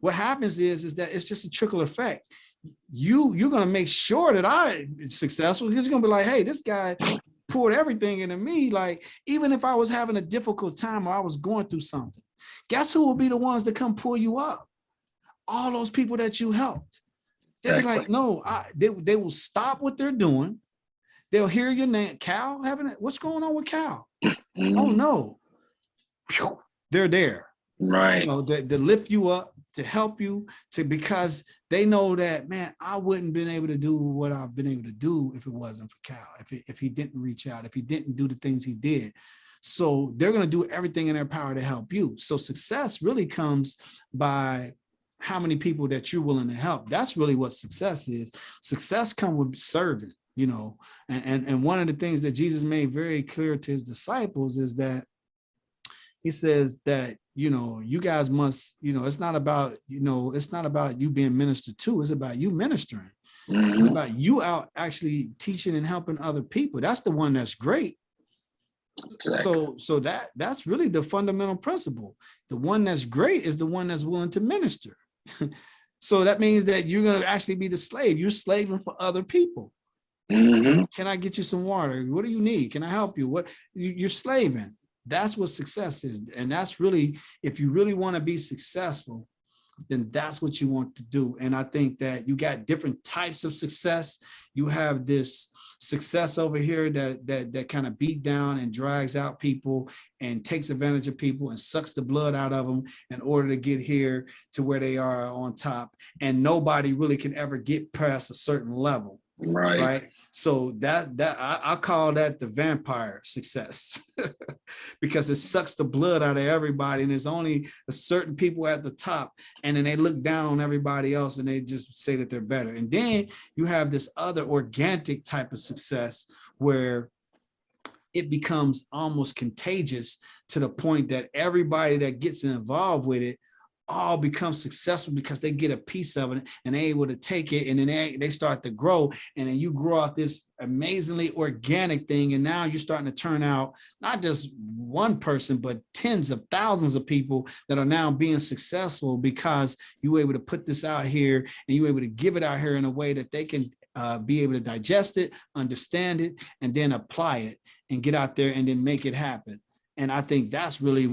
what happens is that it's just a trickle effect. You're going to make sure that I'm successful. You're going to be like, hey, this guy poured everything into me. Like, even if I was having a difficult time or I was going through something, guess who will be the ones that come pull you up? All those people that you helped. They'll be like, no, they will stop what they're doing. They'll hear your name. Cal, what's going on with Cal? Oh, no. they're there. Right. To lift you up, to help you, because they know that, man, I wouldn't been able to do what I've been able to do if it wasn't for Cal, if he didn't reach out, if he didn't do the things he did. So they're going to do everything in their power to help you. So success really comes by how many people that you're willing to help. That's really what success is. Success comes with serving, and one of the things that Jesus made very clear to his disciples is that he says that, you guys must, it's not about you being ministered to, it's about you ministering. Mm-hmm. It's about you out actually teaching and helping other people. That's the one that's great. Exactly. So that's really the fundamental principle. The one that's great is the one that's willing to minister. So that means that you're going to actually be the slave. You're slaving for other people. Mm-hmm. Can I get you some water? What do you need? Can I help you? You're slaving. That's what success is. And that's really, if you really want to be successful, then that's what you want to do. And I think that you got different types of success. You have this success over here that kind of beat down and drags out people and takes advantage of people and sucks the blood out of them in order to get here to where they are on top. And nobody really can ever get past a certain level. Right. So that I call that the vampire success because it sucks the blood out of everybody. And there's only a certain people at the top. And then they look down on everybody else and they just say that they're better. And then you have this other organic type of success where it becomes almost contagious to the point that everybody that gets involved with it all become successful because they get a piece of it and they're able to take it, and then they start to grow, and then you grow out this amazingly organic thing, and now you're starting to turn out not just one person but tens of thousands of people that are now being successful because you were able to put this out here and you were able to give it out here in a way that they can be able to digest it, understand it, and then apply it and get out there and then make it happen. And I think that's really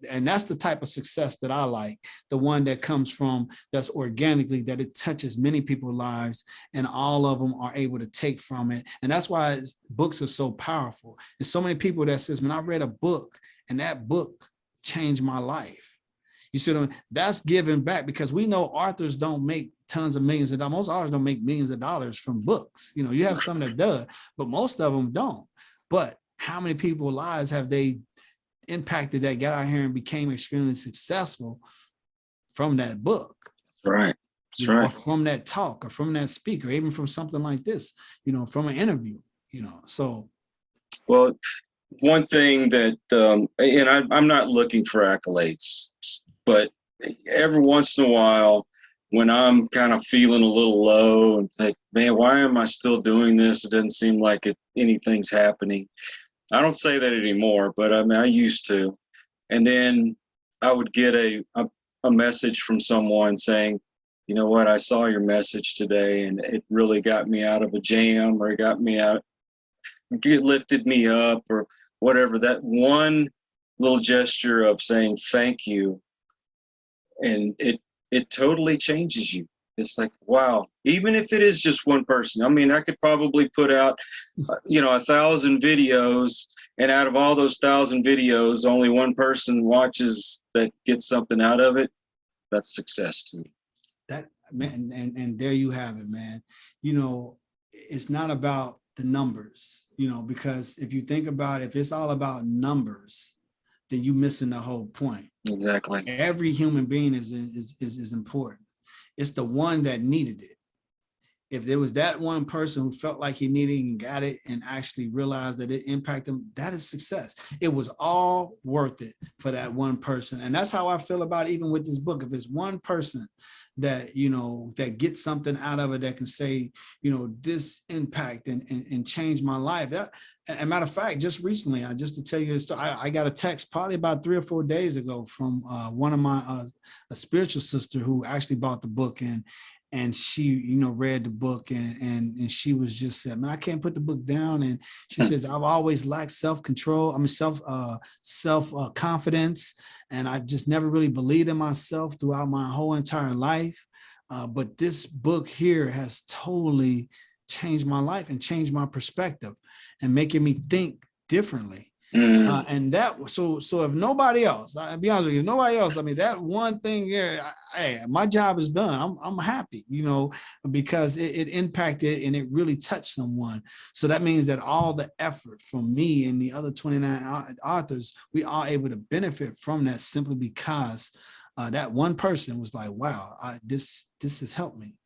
and that's the type of success that I like, the one that comes from, that's organically, that it touches many people's lives and all of them are able to take from it. And that's why books are so powerful. There's so many people that says, man, I read a book and that book changed my life. You see, that's giving back, because we know authors don't make tons of millions of dollars. Most authors don't make millions of dollars from books. You have some that does, but most of them don't. But how many people's lives have they impacted that got out here and became extremely successful from that book? Right. That's right. Or from that talk, or from that speaker, even from something like this, from an interview, so. Well, one thing that, and I'm not looking for accolades, but every once in a while, when I'm kind of feeling a little low and think, man, why am I still doing this? It doesn't seem like anything's happening. I don't say that anymore, but I used to. And then I would get a message from someone saying, you know what, I saw your message today and it really got me out of a jam, or it got me out, it lifted me up, or whatever. That one little gesture of saying thank you, and it totally changes you. It's like, wow, even if it is just one person. I mean, I could probably put out, 1,000 videos, and out of all those 1,000 videos, only one person watches that gets something out of it. That's success to me. That, man, and there you have it, man. It's not about the numbers, because if you think about it, if it's all about numbers, then you're missing the whole point. Exactly. Every human being is important. It's the one that needed it. If there was that one person who felt like he needed it and got it and actually realized that it impacted him, that is success. It was all worth it for that one person. And that's how I feel about it, even with this book. If it's one person that, that gets something out of it, that can say, this impact and change my life. That, as a matter of fact, just recently, just to tell you a story, I got a text probably about 3 or 4 days ago from one of my a spiritual sister who actually bought the book, and she, read the book, and she was just said, man, I can't put the book down. And she says, I've always lacked self-control. Self-confidence. And I just never really believed in myself throughout my whole entire life. But this book here has totally changed my life and changed my perspective and making me think differently. And that, so if nobody else, I'll be honest with you, if nobody else, I mean, that one thing there, hey, my job is done. I'm happy, because it impacted and it really touched someone. So that means that all the effort from me and the other 29 authors, we are able to benefit from that simply because that one person was like, wow, this has helped me.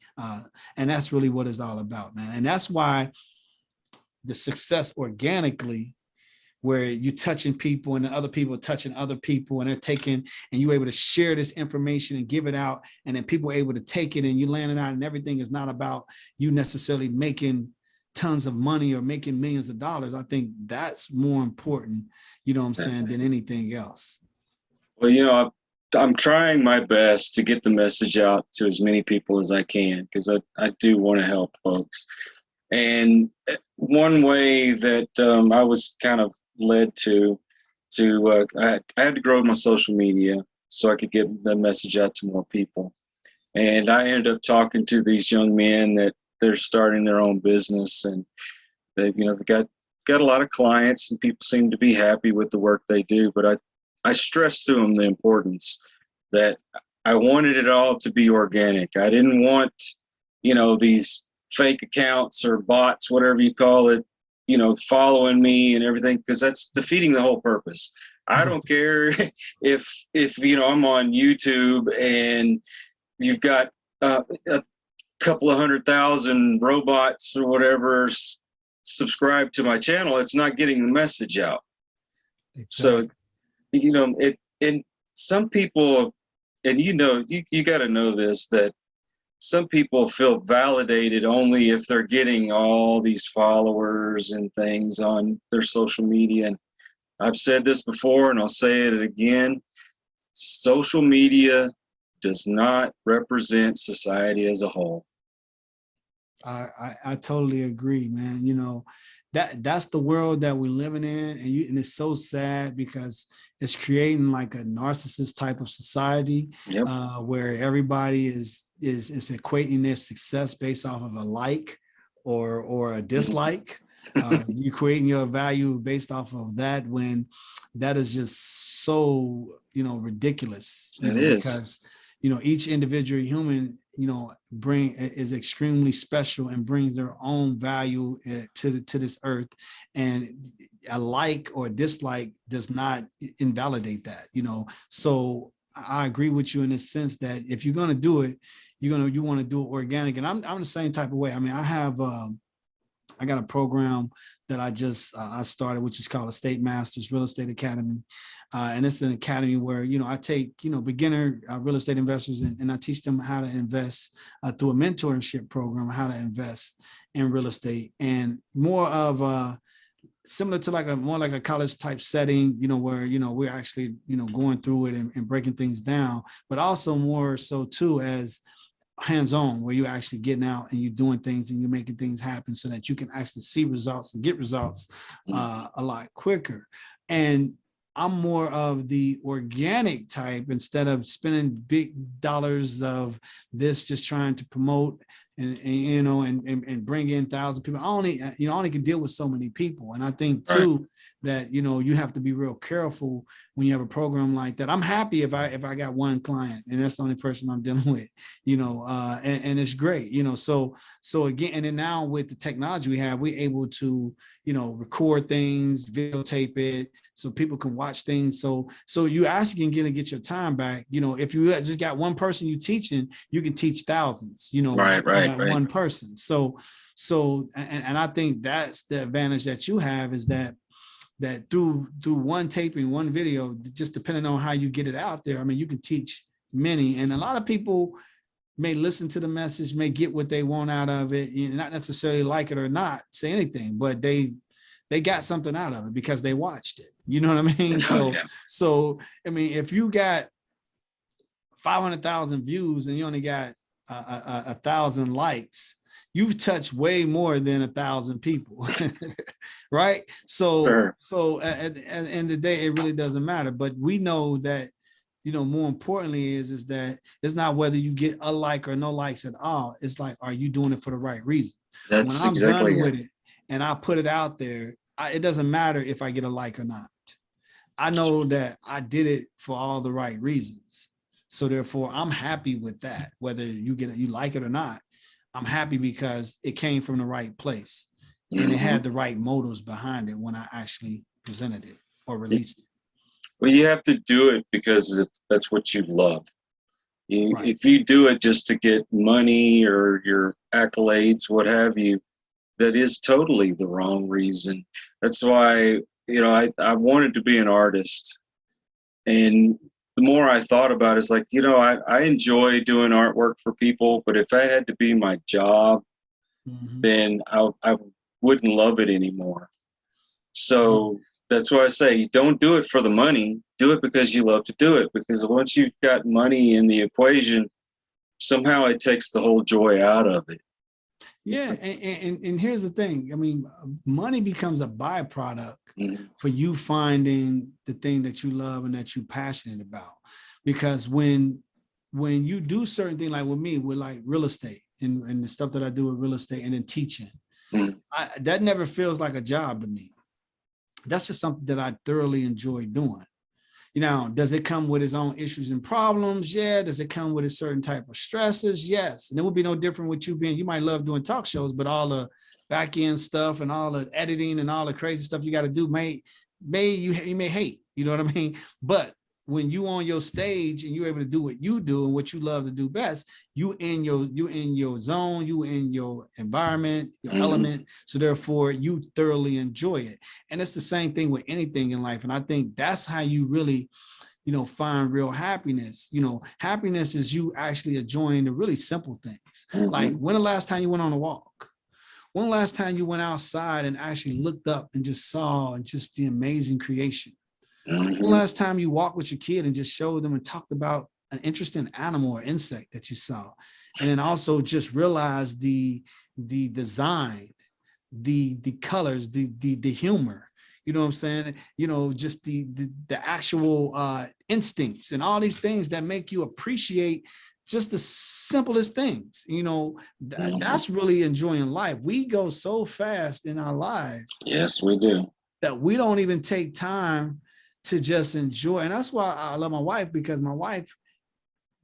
And that's really what it's all about, man. And that's why the success organically, where you're touching people and the other people are touching other people and they're taking, and you're able to share this information and give it out, and then people are able to take it and you land it out, and everything is not about you necessarily making tons of money or making millions of dollars. I think that's more important, than anything else. Well, I'm trying my best to get the message out to as many people as I can, because I do want to help folks. And one way that I was kind of led to I had to grow my social media so I could get the message out to more people. And I ended up talking to these young men that they're starting their own business, and they've got a lot of clients, and people seem to be happy with the work they do. But I stressed to them the importance that I wanted it all to be organic. I didn't want, these fake accounts or bots, whatever you call it, following me and everything, because that's defeating the whole purpose. I don't care if I'm on YouTube and you've got a couple of 100,000 robots or whatever subscribe to my channel. It's not getting the message out. Exactly. So, and some people, and you got to know this, that some people feel validated only if they're getting all these followers and things on their social media. And I've said this before, and I'll say it again. Social media does not represent society as a whole. I totally agree, man. That's the world that we're living in, and it's so sad because it's creating like a narcissist type of society. Yep. Where everybody is equating their success based off of a like or a dislike. You're creating your value based off of that, when that is just so ridiculous. Because each individual human is extremely special and brings their own value to this earth, and a like or dislike does not invalidate that. So I agree with you in the sense that if you're going to do it, you want to do it organic. And I'm the same type of way. I mean, I got a program that I started, which is called Estate Masters Real Estate Academy. And it's an academy where, I take, beginner real estate investors and I teach them how to invest through a mentorship program, how to invest in real estate, and more of similar to more like a college type setting, where, we're actually, going through it and breaking things down, but also more so too as hands-on, where you're actually getting out and you're doing things and you're making things happen so that you can actually see results and get results a lot quicker. And I'm more of the organic type, instead of spending big dollars of this, just trying to promote and bring in 1,000 people. I only can deal with so many people. And I think too, that, you have to be real careful when you have a program like that. I'm happy if I got one client and that's the only person I'm dealing with, and it's great, so again, and then now with the technology we have, we're able to, record things, videotape it, so people can watch things. So you actually can get your time back. If you just got one person you teaching, you can teach thousands, right. One person. So I think that's the advantage that you have, is that through one taping, one video, just depending on how you get it out there, I mean, you can teach many. And a lot of people may listen to the message, may get what they want out of it, not necessarily like it or not say anything, but they got something out of it because they watched it. You know what I mean? So I mean, if you got 500,000 views and you only got 1,000 likes, you've touched way more than 1,000 people, right? So at the end of the day, it really doesn't matter. But we know that, more importantly is that it's not whether you get a like or no likes at all. It's like, are you doing it for the right reason? That's when I'm exactly done with it and I put it out there, it doesn't matter if I get a like or not. I know that I did it for all the right reasons. So therefore, I'm happy with that. Whether you like it or not, I'm happy because it came from the right place and it had the right motives behind it when I actually presented it or released it. Well, you have to do it because that's what you love. Right. If you do it just to get money or your accolades, what have you, that is totally the wrong reason. That's why, I wanted to be an artist. And the more I thought about it, it's like, I enjoy doing artwork for people, but if that had to be my job, then I wouldn't love it anymore. So that's why I say, don't do it for the money. Do it because you love to do it. Because once you've got money in the equation, somehow it takes the whole joy out of it. Yeah, and here's the thing. I mean, money becomes a byproduct for you finding the thing that you love and that you're passionate about. Because when you do certain things, like with me, with like real estate and the stuff that I do with real estate and then teaching, that never feels like a job to me. That's just something that I thoroughly enjoy doing. Does it come with its own issues and problems? Yeah. Does it come with a certain type of stresses? Yes. And it would be no different with you might love doing talk shows, but all the back end stuff and all the editing and all the crazy stuff you got to do you may hate, you know what I mean? But when you on your stage and you're able to do what you do and what you love to do best, you in your zone, you in your environment, your element. So therefore you thoroughly enjoy it. And it's the same thing with anything in life. And I think that's how you really, find real happiness. Happiness is you actually enjoying the really simple things. Like when the last time you went on a walk? When the last time you went outside and actually looked up and just saw just the amazing creation? When the last time you walked with your kid and just showed them and talked about an interesting animal or insect that you saw? And then also just realize the design, the colors, the humor, you know what I'm saying? Just the actual instincts and all these things that make you appreciate just the simplest things. That's really enjoying life. We go so fast in our lives. Yes, we do. That we don't even take time to just enjoy. And that's why I love my wife, because my wife,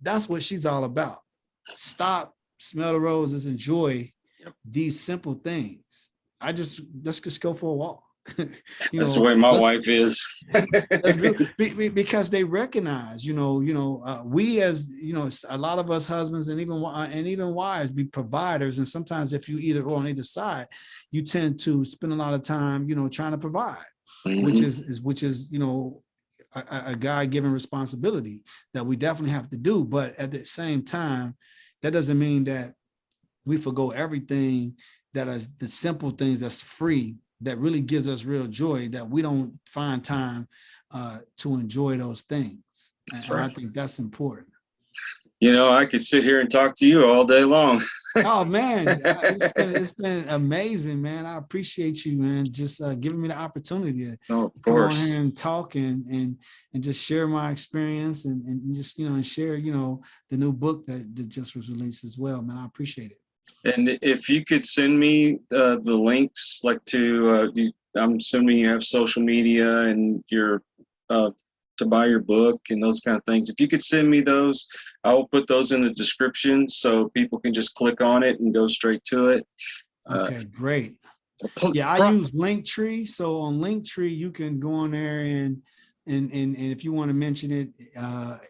that's what she's all about. Stop, smell the roses, enjoy these simple things. Let's just go for a walk. That's the way my wife is. That's because they recognize, we as, a lot of us husbands and even wives be providers. And sometimes if you either or on either side, you tend to spend a lot of time, trying to provide. Which is a God-given responsibility that we definitely have to do. But at the same time, that doesn't mean that we forgo everything that is the simple things that's free, that really gives us real joy, that we don't find time to enjoy those things. And I think that's important. I could sit here and talk to you all day long. Oh man, it's been amazing, man. I appreciate you, man, just giving me the opportunity to come on here and talk and just share my experience and just and share the new book that just was released as well, man. I appreciate it. And if you could send me the links, like I'm assuming you have social media and your to buy your book and those kind of things. If you could send me those, I will put those in the description so people can just click on it and go straight to it. Okay, great. Yeah, I use Linktree. So on Linktree, you can go on there and if you want to mention it,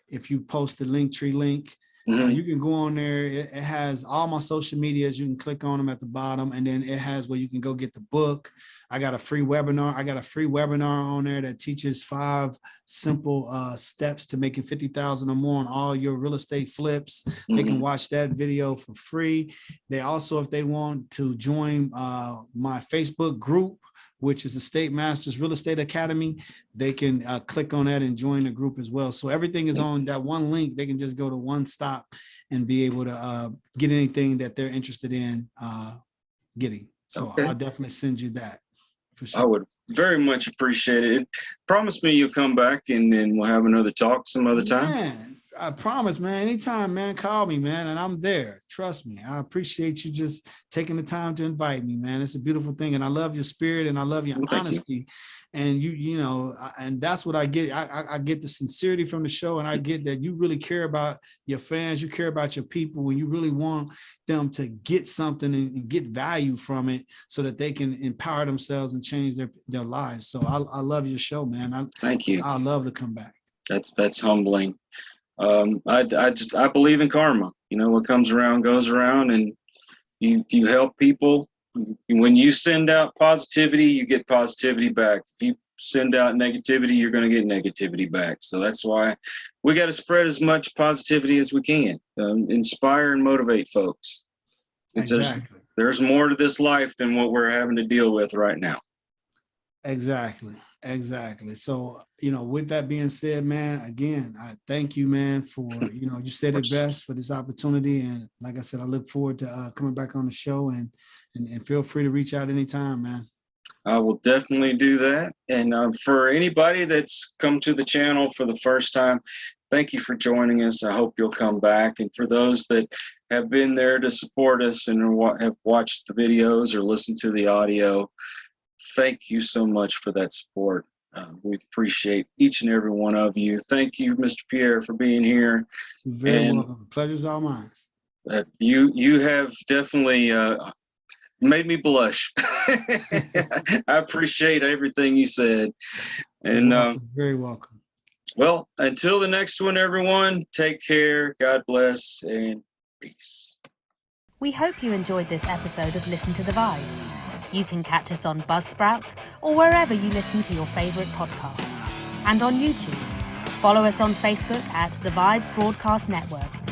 if you post the Linktree link, you can go on there. It has all my social medias. You can click on them at the bottom, and then it has where you can go get the book. I got a free webinar on there that teaches 5 simple steps to making $50,000 or more on all your real estate flips. They can watch that video for free. They also, if they want to join my Facebook group, which is the State Masters Real Estate Academy, they can click on that and join the group as well. So everything is on that one link. They can just go to one stop and be able to get anything that they're interested in getting. So I'll definitely send you that for sure. I would very much appreciate it. Promise me you'll come back and then we'll have another talk some other time. Man, I promise, man. Anytime, man, call me, man, and I'm there. Trust me. I appreciate you just taking the time to invite me, man. It's a beautiful thing, and I love your spirit, and I love your honesty, And and that's what I get. I get the sincerity from the show, and I get that you really care about your fans, you care about your people, and you really want them to get something and get value from it so that they can empower themselves and change their lives. So I love your show, man. Thank you. I love to come back. That's humbling. I believe in karma. What comes around goes around, and you help people. When you send out positivity, you get positivity back. If you send out negativity, you're going to get negativity back. So that's why we got to spread as much positivity as we can, inspire and motivate folks. Exactly. There's more to this life than what we're having to deal with right now. Exactly. So, with that being said, man, again, I thank you, man, for, you said it best, for this opportunity. And like I said, I look forward to coming back on the show, and feel free to reach out anytime, man. I will definitely do that. And for anybody that's come to the channel for the first time, thank you for joining us. I hope you'll come back. And for those that have been there to support us and have watched the videos or listened to the audio, thank you so much for that support. We appreciate each and every one of you. Thank you, Mr. Pierre, for being here. You're very welcome. Pleasure's all mine. You have definitely made me blush. I appreciate everything you said. And very welcome. Well, until the next one, everyone, take care. God bless and peace. We hope you enjoyed this episode of Listen to the Vibes. You can catch us on Buzzsprout or wherever you listen to your favorite podcasts, and on YouTube. Follow us on Facebook at The Vibes Broadcast Network